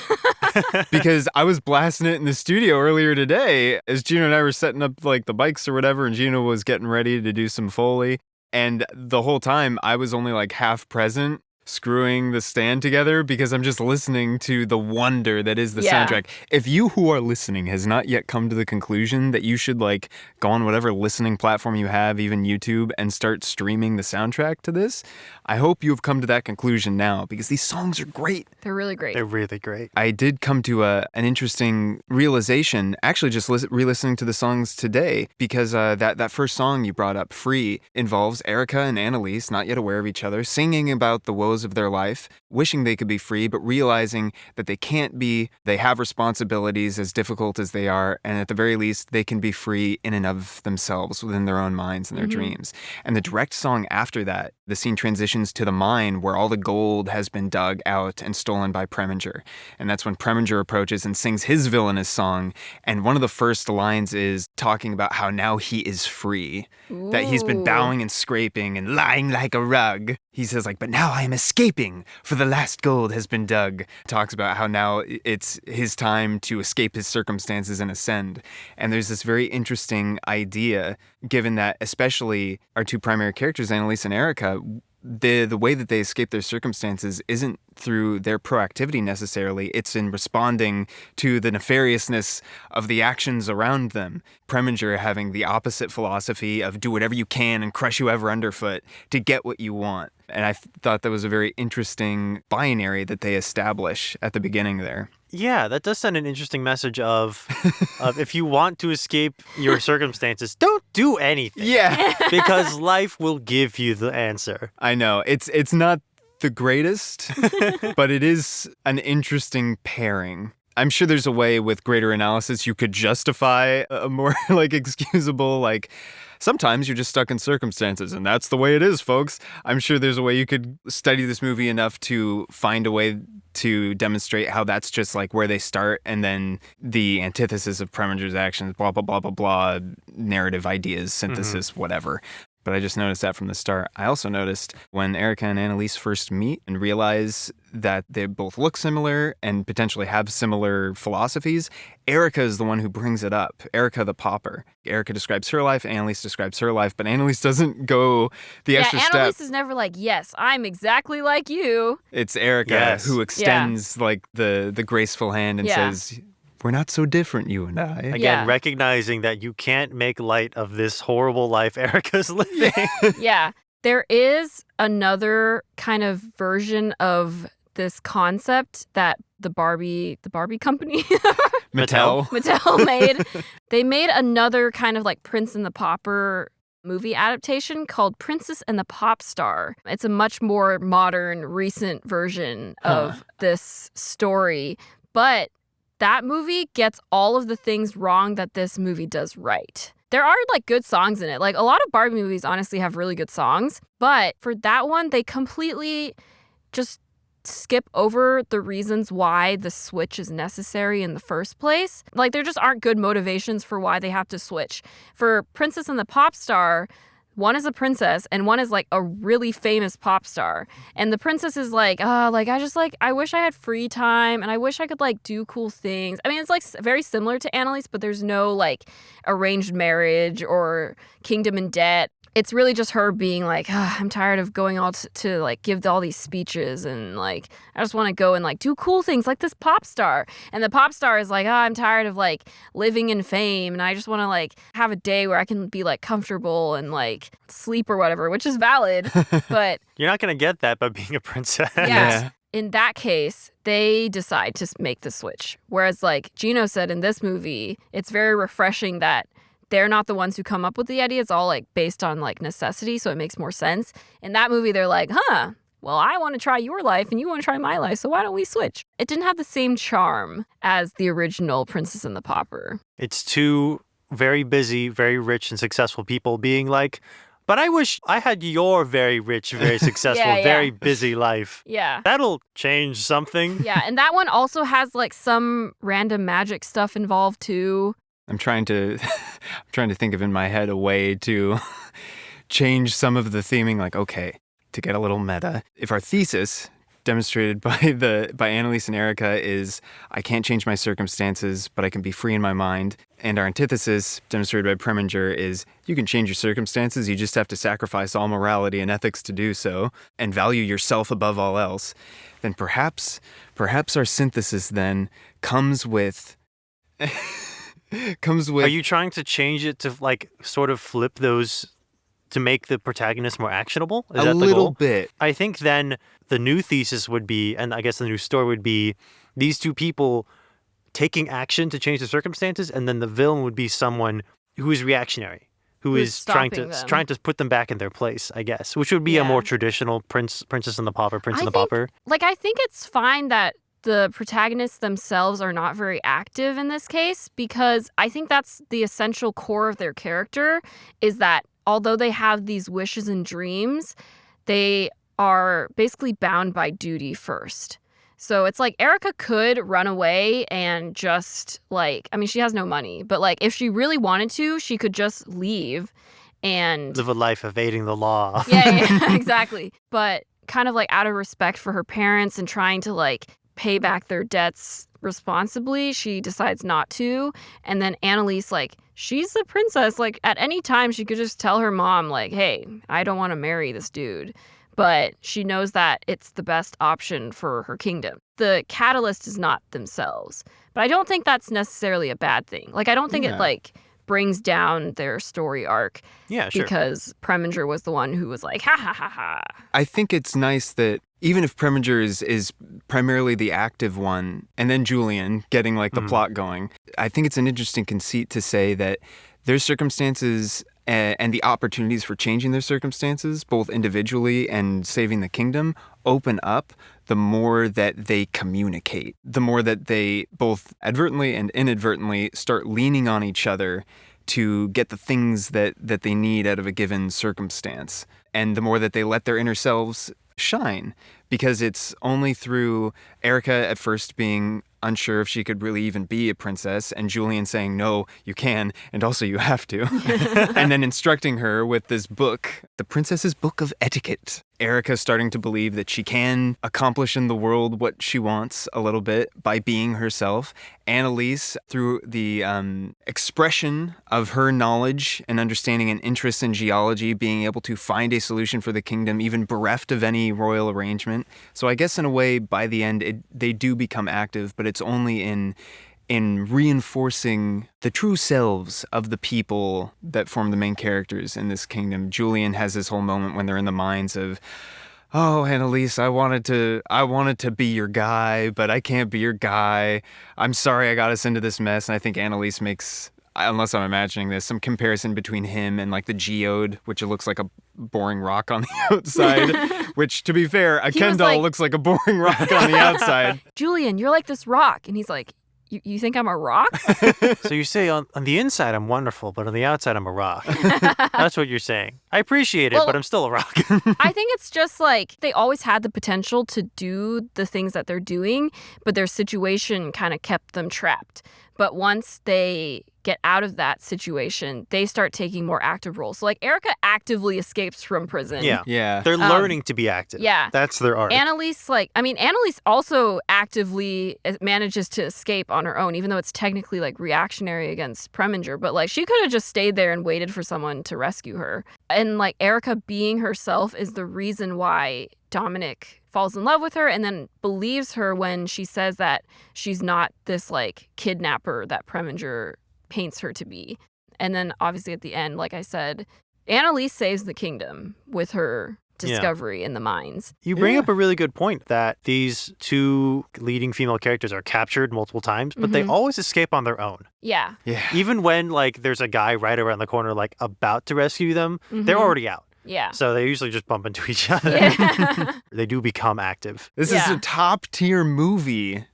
Because I was blasting it in the studio earlier today as Jino and I were setting up like the bikes or whatever, and Jino was getting ready to do some Foley. And the whole time I was only like half present, screwing the stand together because I'm just listening to the wonder that is the soundtrack. If you who are listening has not yet come to the conclusion that you should like go on whatever listening platform you have, even YouTube, and start streaming the soundtrack to this, I hope you have come to that conclusion now because these songs are great. They're really great. They're really great. I did come to an interesting realization, actually just re-listening to the songs today, because that first song you brought up, Free, involves Erica and Annalise, not yet aware of each other, singing about the woes of their life, wishing they could be free, but realizing that they can't be. They have responsibilities as difficult as they are, and at the very least, they can be free in and of themselves within their own minds and their dreams. And the direct song after that, the scene transitions to the mine where all the gold has been dug out and stolen by Preminger. And that's when Preminger approaches and sings his villainous song. And one of the first lines is talking about how now he is free, that he's been bowing and scraping and lying like a rug. He says like, but now I am escaping, for the last gold has been dug. Talks about how now it's his time to escape his circumstances and ascend. And there's this very interesting idea, given that especially our two primary characters, Annalise and Erica, the way that they escape their circumstances isn't through their proactivity necessarily. It's in responding to the nefariousness of the actions around them. Preminger having the opposite philosophy of do whatever you can and crush whoever underfoot to get what you want. And I thought that was a very interesting binary that they establish at the beginning there. Yeah, that does send an interesting message of if you want to escape your circumstances, don't do anything. Yeah. Because life will give you the answer. I know. It's not the greatest, but it is an interesting pairing. I'm sure there's a way with greater analysis you could justify a more like excusable, like sometimes you're just stuck in circumstances and that's the way it is, folks. I'm sure there's a way you could study this movie enough to find a way to demonstrate how that's just like where they start and then the antithesis of Preminger's actions, blah, blah, blah, blah, blah, narrative ideas, synthesis, whatever. But I just noticed that from the start. I also noticed when Erica and Annalise first meet and realize that they both look similar and potentially have similar philosophies, Erica is the one who brings it up. Erica the Pauper. Erica describes her life, Annalise describes her life, but Annalise doesn't go the extra step. Annalise is never like, yes, I'm exactly like you. It's Erica who extends like the graceful hand and says, we're not so different, you and I. Again, recognizing that you can't make light of this horrible life Erica's living. Yeah. There is another kind of version of this concept that the Barbie company Mattel made. They made another kind of like Prince and the Pauper movie adaptation called Princess and the Pop Star. It's a much more modern, recent version of this story, but that movie gets all of the things wrong that this movie does right. There are like good songs in it. Like a lot of Barbie movies honestly have really good songs, but for that one, they completely just skip over the reasons why the switch is necessary in the first place. Like there just aren't good motivations for why they have to switch. For Princess and the Pop Star, one is a princess and one is like a really famous pop star. And the princess is like, I wish I had free time and I wish I could like do cool things. I mean, it's like very similar to Annalise, but there's no like arranged marriage or kingdom in debt. It's really just her being like, I'm tired of going all to like give all these speeches and like I just want to go and like do cool things like this pop star. And the pop star is like, I'm tired of like living in fame and I just want to like have a day where I can be like comfortable and like sleep or whatever, which is valid. But you're not going to get that by being a princess. Yeah. In that case, they decide to make the switch. Whereas like Jino said in this movie, it's very refreshing that they're not the ones who come up with the idea. It's all like based on like necessity, so it makes more sense. In that movie, they're like, well, I want to try your life and you want to try my life, so why don't we switch? It didn't have the same charm as the original Princess and the Pauper. It's two very busy, very rich and successful people being like, but I wish I had your very rich, very successful, very busy life. Yeah. That'll change something. Yeah, and that one also has like some random magic stuff involved too. I'm trying to think of in my head a way to change some of the theming. Like, okay, to get a little meta, if our thesis demonstrated by Annalise and Erica is I can't change my circumstances, but I can be free in my mind, and our antithesis demonstrated by Preminger is you can change your circumstances, you just have to sacrifice all morality and ethics to do so, and value yourself above all else, then perhaps our synthesis then comes with. Are you trying to change it to like sort of flip those to make the protagonist more actionable? Is that the goal? A little bit. I think then the new thesis would be, and I guess the new story would be, these two people taking action to change the circumstances, and then the villain would be someone who is reactionary, who is trying to put them back in their place, I guess, which would be a more traditional Princess and the Pauper, Prince and the Pauper. Like, I think it's fine that the protagonists themselves are not very active in this case, because I think that's the essential core of their character, is that although they have these wishes and dreams, they are basically bound by duty first. So it's like Erica could run away and just like, I mean, she has no money, but like if she really wanted to, she could just leave and live a life evading the law. Yeah, exactly. But kind of like out of respect for her parents and trying to like pay back their debts responsibly, she decides not to. And then Annalise, like, she's a princess. Like, at any time, she could just tell her mom, like, hey, I don't want to marry this dude. But she knows that it's the best option for her kingdom. The catalyst is not themselves. But I don't think that's necessarily a bad thing. Like, I don't think it, like, brings down their story arc. Yeah, sure. Because Preminger was the one who was like, ha, ha, ha, ha. I think it's nice that even if Preminger is primarily the active one, and then Julian getting like the plot going, I think it's an interesting conceit to say that their circumstances and the opportunities for changing their circumstances, both individually and saving the kingdom, open up the more that they communicate, the more that they both advertently and inadvertently start leaning on each other to get the things that they need out of a given circumstance. And the more that they let their inner selves shine, because it's only through Erica at first being unsure if she could really even be a princess, and Julian saying, no, you can, and also you have to, and then instructing her with this book, The Princess's Book of Etiquette. Erica starting to believe that she can accomplish in the world what she wants a little bit by being herself. Annalise, through the expression of her knowledge and understanding and interest in geology, being able to find a solution for the kingdom, even bereft of any royal arrangement. So I guess in a way, by the end, they do become active, but it's only in reinforcing the true selves of the people that form the main characters in this kingdom. Julian has this whole moment when they're in the mines of, oh, Annalise, I wanted to be your guy, but I can't be your guy. I'm sorry I got us into this mess. And I think Annalise makes, unless I'm imagining this, some comparison between him and like the geode, which it looks like a boring rock on the outside, which, to be fair, a Ken doll looks like a boring rock on the outside. Julian, you're like this rock. And he's like, you think I'm a rock? So you say on the inside I'm wonderful, but on the outside I'm a rock. That's what you're saying. I appreciate it, but I'm still a rock. I think it's just like they always had the potential to do the things that they're doing, but their situation kind of kept them trapped. But once they get out of that situation, they start taking more active roles. So like Erica actively escapes from prison. Yeah. They're learning to be active. Yeah. That's their art. Annalise, Annalise also actively manages to escape on her own, even though it's technically like reactionary against Preminger. But like she could have just stayed there and waited for someone to rescue her. And like Erica being herself is the reason why Dominic falls in love with her and then believes her when she says that she's not this like kidnapper that Preminger paints her to be. And then obviously at the end, like I said, Annalise saves the kingdom with her discovery in the mines. You bring up a really good point that these two leading female characters are captured multiple times, but they always escape on their own. Yeah. Even when like there's a guy right around the corner like about to rescue them, they're already out. Yeah. So they usually just bump into each other. Yeah. They do become active. This is a top-tier movie,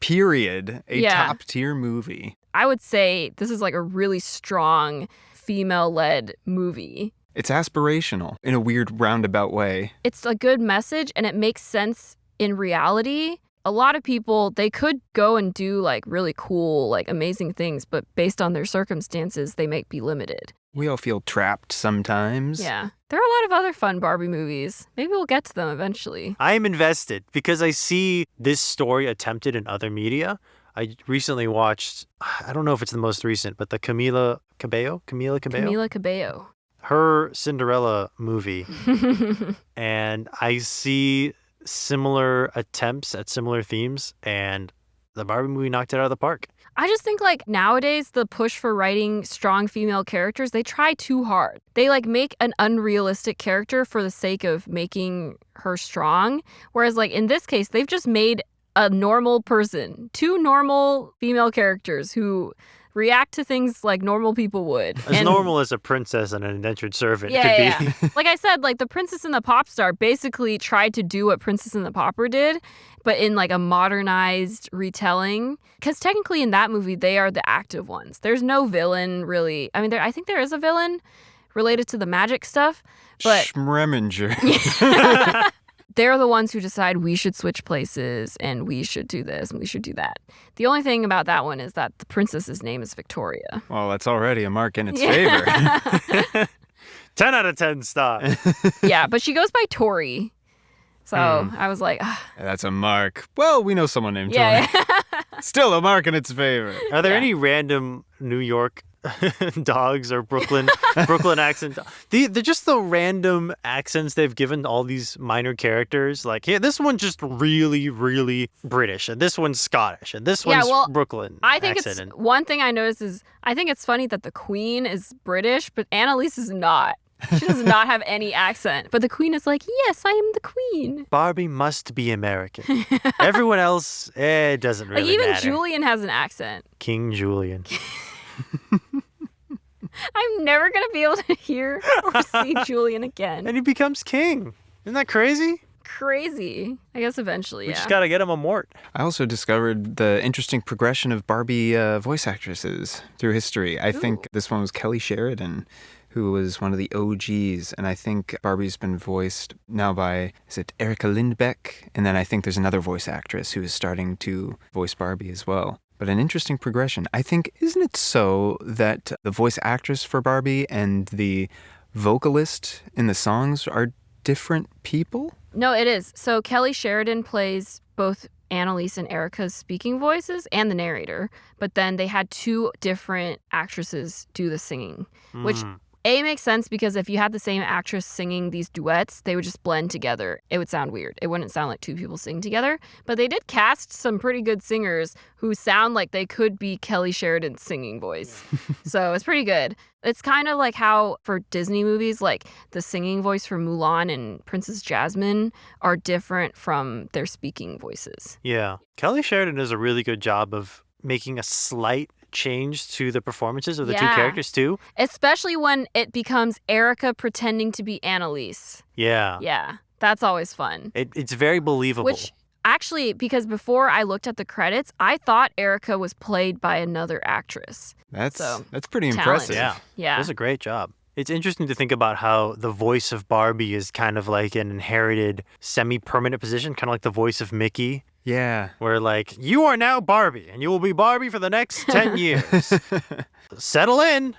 period. A Yeah. top-tier movie. I would say this is like a really strong female-led movie. It's aspirational in a weird roundabout way. It's a good message and it makes sense in reality. A lot of people, they could go and do like really cool, like amazing things, but based on their circumstances, they might be limited. We all feel trapped sometimes. Yeah. There are a lot of other fun Barbie movies. Maybe we'll get to them eventually. I am invested because I see this story attempted in other media. I recently watched, I don't know if it's the most recent, but the Camila Cabello? Camila Cabello. Her Cinderella movie. And I see similar attempts at similar themes, and the Barbie movie knocked it out of the park. I just think like nowadays the push for writing strong female characters, they try too hard. They like make an unrealistic character for the sake of making her strong. Whereas like in this case, they've just made a normal person, two normal female characters who react to things like normal people would. As normal as a princess and an indentured servant could be. Yeah. Like I said, like the Princess and the Pop Star basically tried to do what Princess and the Pauper did, but in like a modernized retelling. Because technically in that movie, they are the active ones. There's no villain really. I mean, I think there is a villain related to the magic stuff, but Preminger. they're the ones who decide we should switch places and we should do this and we should do that. The only thing about that one is that the princess's name is Victoria. Well, that's already a mark in its favor. 10 out of 10 star. Yeah, but she goes by Tori. So I was like, That's a mark. Well, we know someone named yeah. Tori. Still a mark in its favor. Are there any random New York dogs or Brooklyn accent? They're just the random accents they've given all these minor characters. Like, yeah, this one's just really, really British, and this one's Scottish, and this one's Brooklyn. I think one thing I noticed is I think it's funny that the Queen is British, but Annalise is not. She does not have any accent. But the Queen is like, yes, I am the Queen. Barbie must be American. Everyone else, it doesn't really like even matter. Julian has an accent. King Julian. I'm never going to be able to hear or see Julian again. And he becomes king. Isn't that crazy? Crazy. I guess eventually, We just got to get him a mort. I also discovered the interesting progression of Barbie voice actresses through history. I think this one was Kelly Sheridan, who was one of the OGs. And I think Barbie's been voiced now by, is it Erica Lindbeck? And then I think there's another voice actress who is starting to voice Barbie as well. But an interesting progression. I think, isn't it so that the voice actress for Barbie and the vocalist in the songs are different people? No, it is. So Kelly Sheridan plays both Annalise and Erica's speaking voices and the narrator, but then they had two different actresses do the singing, which makes sense because if you had the same actress singing these duets, they would just blend together. It would sound weird. It wouldn't sound like two people sing together. But they did cast some pretty good singers who sound like they could be Kelly Sheridan's singing voice. So it's pretty good. It's kind of like how for Disney movies, like the singing voice for Mulan and Princess Jasmine are different from their speaking voices. Yeah. Kelly Sheridan does a really good job of making a slight change to the performances of the two characters too. Especially when it becomes Erica pretending to be Annalise. Yeah. Yeah. That's always fun. It's very believable. Which actually, because before I looked at the credits, I thought Erica was played by another actress. That's pretty talent. impressive. Yeah. Does a great job. It's interesting to think about how the voice of Barbie is kind of like an inherited semi-permanent position, kind of like the voice of Mickey. Yeah. Where like, you are now Barbie, and you will be Barbie for the next 10 years. Settle in.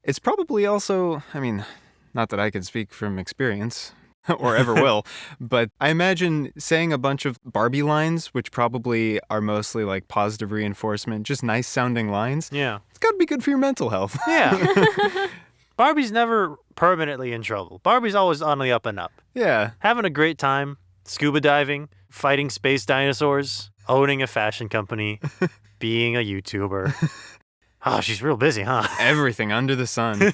It's probably also, I mean, not that I can speak from experience or ever will, but I imagine saying a bunch of Barbie lines, which probably are mostly like positive reinforcement, just nice sounding lines. Yeah. It's got to be good for your mental health. Yeah. Barbie's never permanently in trouble. Barbie's always on the up and up. Yeah. Having a great time, scuba diving, fighting space dinosaurs, owning a fashion company, being a YouTuber. Oh, she's real busy, huh? Everything under the sun.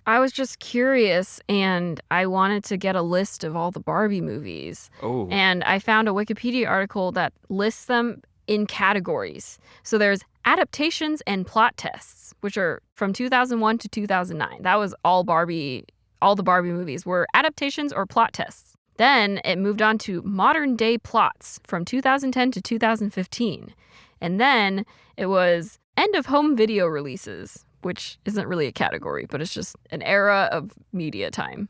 I was just curious and I wanted to get a list of all the Barbie movies. Oh. And I found a Wikipedia article that lists them in categories. So there's adaptations and plot tests, which are from 2001 to 2009. That was all the Barbie movies were adaptations or plot tests. Then it moved on to modern day plots from 2010 to 2015. And then it was end of home video releases, which isn't really a category, but it's just an era of media time,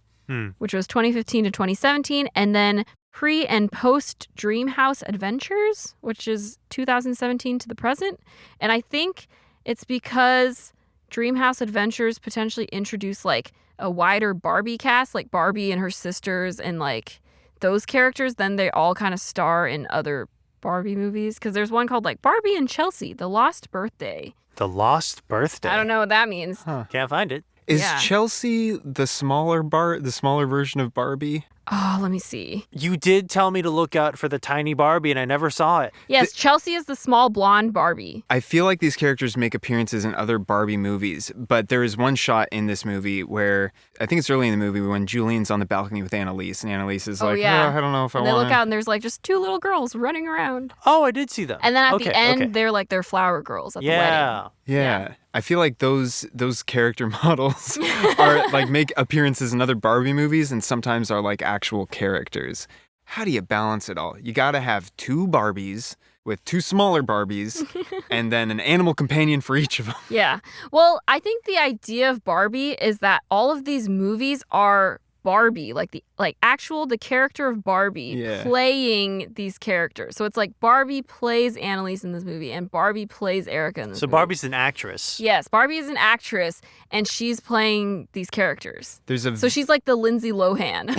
which was 2015 to 2017. And then pre and post Dreamhouse Adventures, which is 2017 to the present. And I think it's because Dreamhouse Adventures potentially introduced like a wider Barbie cast, like Barbie and her sisters and like those characters. Then they all kind of star in other Barbie movies, because there's one called like Barbie and Chelsea, The Lost Birthday. The Lost Birthday? I don't know what that means. Can't find it. Is Yeah. Chelsea the smaller version of Barbie? Oh, let me see. You did tell me to look out for the tiny Barbie, and I never saw it. Yes, Chelsea is the small blonde Barbie. I feel like these characters make appearances in other Barbie movies, but there is one shot in this movie where, I think it's early in the movie, when Julian's on the balcony with Annalise, and Annalise is like, yeah. I don't know if I And they want look out and there's like just two little girls running around. Oh, I did see them. And then at Okay, the end, okay. they're like they're flower girls at the wedding. Yeah. Yeah. I feel like those character models are like make appearances in other Barbie movies and sometimes are like actual characters. How do you balance it all? You got to have two Barbies with two smaller Barbies and then an animal companion for each of them. Yeah. Well, I think the idea of Barbie is that all of these movies are Barbie, the character of Barbie playing these characters. So it's like Barbie plays Annalise in this movie and Barbie plays Erica in this movie. So Barbie's an actress. Yes, Barbie is an actress and she's playing these characters. So she's like the Lindsay Lohan.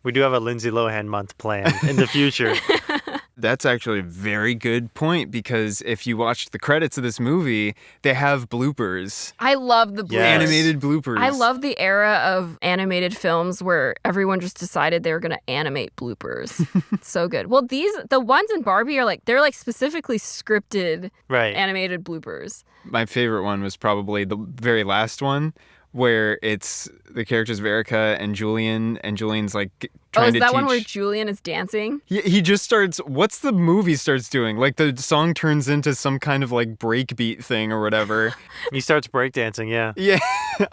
We do have a Lindsay Lohan month planned in the future. That's actually a very good point, because if you watch the credits of this movie, they have bloopers. I love the bloopers. Yes. Animated bloopers. I love the era of animated films where everyone just decided they were going to animate bloopers. It's so good. Well, the ones in Barbie are they're specifically scripted Right. animated bloopers. My favorite one was probably the very last one, where it's the characters Verica and Julian, and Julian's like Oh, trying is to that teach. one where Julian is dancing? He just starts. What's the movie starts doing? Like the song turns into some kind of like breakbeat thing or whatever. He starts breakdancing, yeah. Yeah,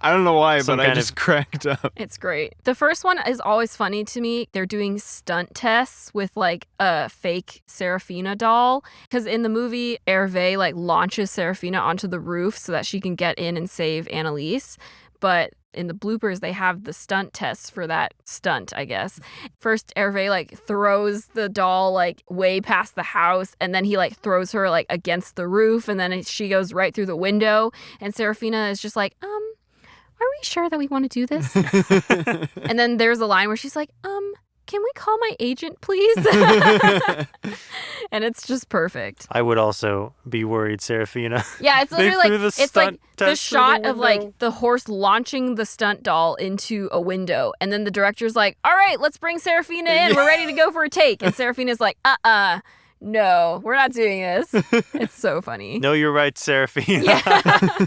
I don't know why, Some but I kind just of- cracked up. It's great. The first one is always funny to me. They're doing stunt tests with like a fake Serafina doll. Because in the movie, Hervé like launches Serafina onto the roof so that she can get in and save Annalise. But in the bloopers, they have the stunt tests for that stunt, I guess. First, Hervé like throws the doll like way past the house, and then he like throws her like against the roof, and then she goes right through the window. And Serafina is just like, are we sure that we want to do this? And then there's a line where she's like, can we call my agent, please? And it's just perfect. I would also be worried, Serafina. Yeah, it's They literally threw like the it's like stunt the test through shot the of like window. the horse launching the stunt doll into a window, and then the director's like, "All right, let's bring Serafina in. We're ready to go for a take." And Serafina's like, no, we're not doing this." It's so funny. No, you're right, Serafina. Yeah.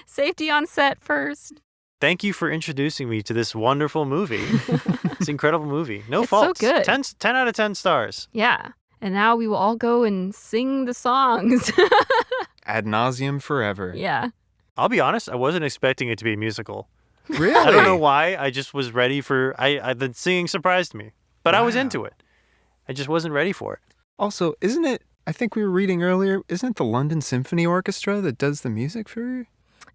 Safety on set first. Thank you for introducing me to this wonderful movie. It's an incredible movie. No It's so faults. good. 10 out of 10 stars. Yeah. And now we will all go and sing the songs. Ad nauseum forever. Yeah. I'll be honest, I wasn't expecting it to be a musical. Really? I don't know why. I just was ready for... the singing surprised me. But I was Wow. into it. I just wasn't ready for it. Also, isn't it, I think we were reading earlier, isn't it the London Symphony Orchestra that does the music for...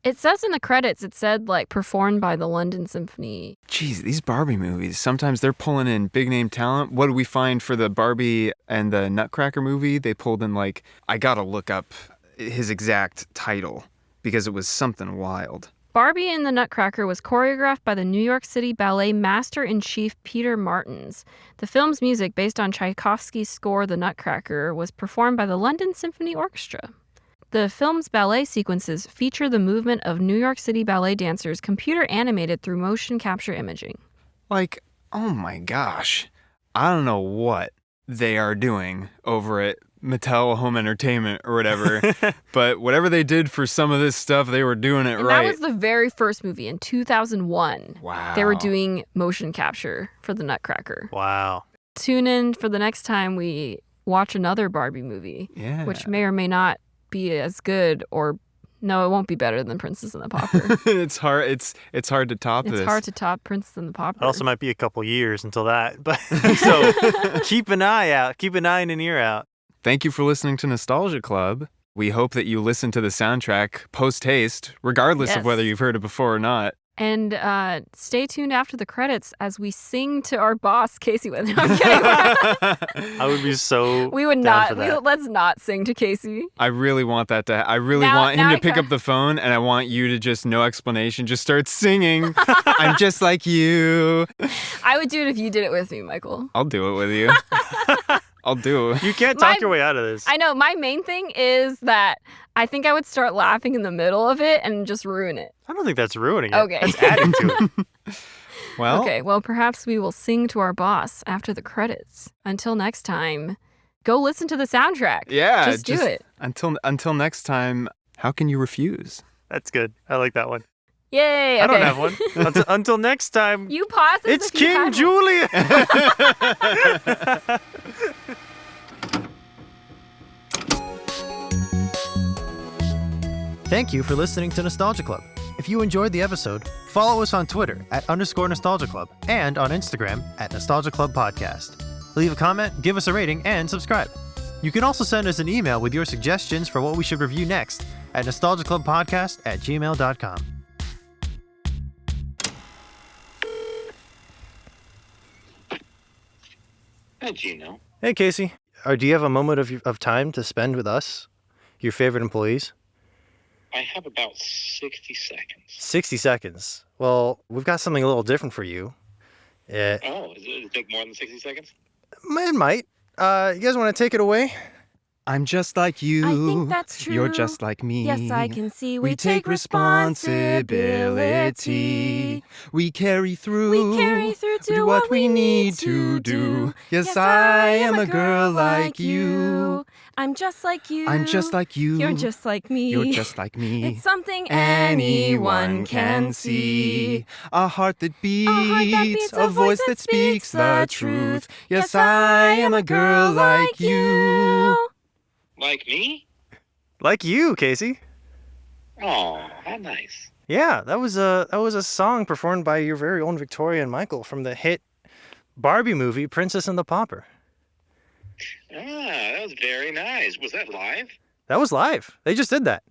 It says in the credits, it said like performed by the London Symphony. Geez, these Barbie movies, sometimes they're pulling in big name talent. What did we find for the Barbie and the Nutcracker movie? They pulled in like, I gotta look up his exact title because it was something wild. Barbie and the Nutcracker was choreographed by the New York City Ballet Master-in-Chief Peter Martins. The film's music, based on Tchaikovsky's score The Nutcracker, was performed by the London Symphony Orchestra. The film's ballet sequences feature the movement of New York City ballet dancers computer animated through motion capture imaging. Like, oh my gosh. I don't know what they are doing over at Mattel Home Entertainment or whatever, but whatever they did for some of this stuff, they were doing it And right. that was the very first movie in 2001. Wow. They were doing motion capture for the Nutcracker. Wow. Tune in for the next time we watch another Barbie movie, Yeah. which may or may not be as good, or no, it won't be better than Princess and the Pauper. it's hard to top It's this. hard to top Princess and the Pauper. It also might be a couple years until that. But so keep an eye out. Keep an eye and an ear out. Thank you for listening to Nostalgia Club. We hope that you listen to the soundtrack post-haste, regardless Yes. of whether you've heard it before or not. And stay tuned after the credits as we sing to our boss, Casey. No, I'm kidding. I would be so We would down not. for that. Let's not sing to Casey. I really want that to I really Now- want him now to I pick ca- up the phone, and I want you to just, no explanation, just start singing. I'm just like you. I would do it if you did it with me, Michael. I'll do it with you. I'll do it. You can't talk My- your way out of this. I know. My main thing is that I think I would start laughing in the middle of it and just ruin it. I don't think that's ruining it. Okay. That's adding to it. Well, Okay, well, perhaps we will sing to our boss after the credits. Until next time, go listen to the soundtrack. yeah, Just do it. Until next time, how can you refuse? That's good. I like that one. Yay. Okay. I don't have one. Until next time, You pause this it's if you King had one. Julian. Thank you for listening to Nostalgia Club. If you enjoyed the episode, follow us on Twitter @_Nostalgia Club and on Instagram @Nostalgia Club Podcast. Leave a comment, give us a rating, and subscribe. You can also send us an email with your suggestions for what we should review next at nostalgiaclubpodcast@gmail.com. Hi, Jino. Hey, Casey. Do you have a moment of time to spend with us, your favorite employees? I have about 60 seconds. 60 seconds. Well, we've got something a little different for you. It Oh, does it take more than 60 seconds? might. You guys want to take it away? I'm just like you. I think that's true. You're just like me. Yes, I can see We take responsibility. We carry through. We carry through to do what we need to do. Yes, I am a girl like you. I'm just like you. I'm just like you. You're just like me. You're just like me. It's something anyone can see. A heart that beats, a voice that speaks the truth. Yes, I am a girl like you. Like me? Like you, Casey. Oh, how nice. Yeah, that was a song performed by your very own Victoria and Michael from the hit Barbie movie Princess and the Pauper. Ah, that was very nice. Was that live? That was live. They just did that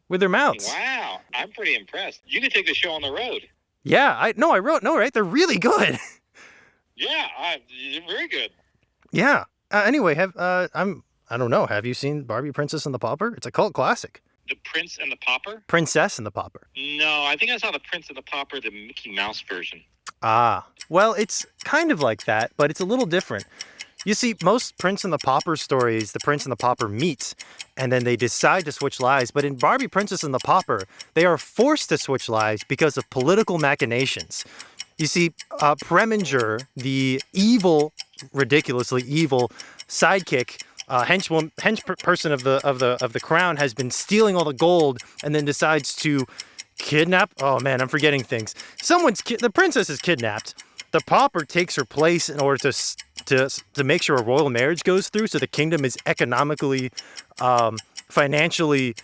with their mouths. Wow, I'm pretty impressed. You could take the show on the road. Yeah, I wrote right. They're really good. Yeah, you're very good. Yeah. Anyway, I don't know. Have you seen Barbie Princess and the Pauper? It's a cult classic. The Prince and the Pauper? Princess and the Pauper. No, I think I saw the Prince and the Pauper, the Mickey Mouse version. Ah, well, it's kind of like that, but it's a little different. You see, most Prince and the Pauper stories, the Prince and the Pauper meet, and then they decide to switch lives. But in Barbie Princess and the Pauper, they are forced to switch lives because of political machinations. You see, Preminger, the evil, ridiculously evil sidekick, hench person of the crown, has been stealing all the gold, and then decides to kidnap. Oh man, I'm forgetting things. The princess is kidnapped. The pauper takes her place in order to make sure a royal marriage goes through, so the kingdom is economically, financially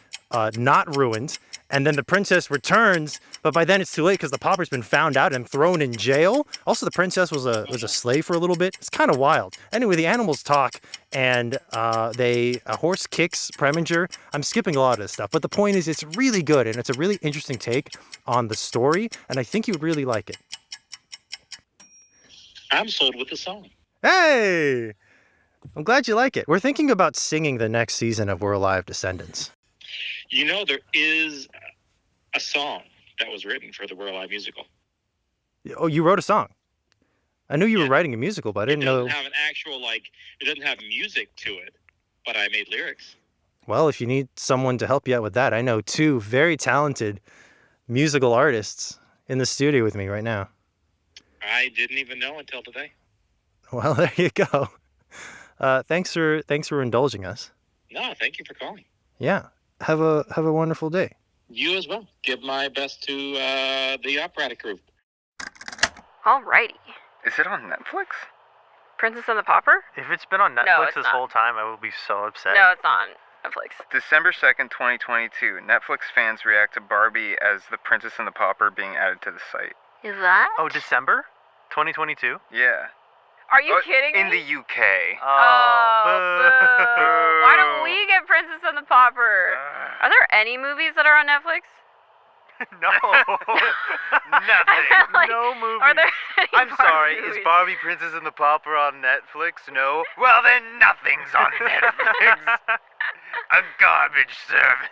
not ruined. And then the princess returns, but by then it's too late because the pauper's been found out and thrown in jail. Also, the princess was a slave for a little bit. It's kind of wild. Anyway, the animals talk, and a horse kicks Preminger. I'm skipping a lot of this stuff, but the point is it's really good, and it's a really interesting take on the story, and I think you would really like it. I'm sold with the song. Hey! I'm glad you like it. We're thinking about singing the next season of We're Alive Descendants. You know, there is a song that was written for the We're Alive musical. Oh, you wrote a song? I knew you were writing a musical, but I didn't know. It doesn't have an actual, it doesn't have music to it, but I made lyrics. Well, if you need someone to help you out with that, I know two very talented musical artists in the studio with me right now. I didn't even know until today. Well, there you go. Thanks for indulging us. No, thank you for calling. Yeah. Have a wonderful day. You as well. Give my best to the operatic group. Alrighty. Is it on Netflix? Princess and the Pauper? If it's been on No, Netflix it's this not. whole time, I will be so upset. No, it's not on Netflix. December 2nd, 2022. Netflix fans react to Barbie as the Princess and the Pauper being added to the site. Is that? Oh, December 2022? Yeah. Are you kidding In me? the UK. Oh, boo. Why don't we get Princess and the Pauper? Are there any movies that are on Netflix? No. Nothing. No movies. Are there any I'm sorry, Barbie is movies? Barbie Princess and the Pauper on Netflix? No? Well, then nothing's on Netflix. A garbage service.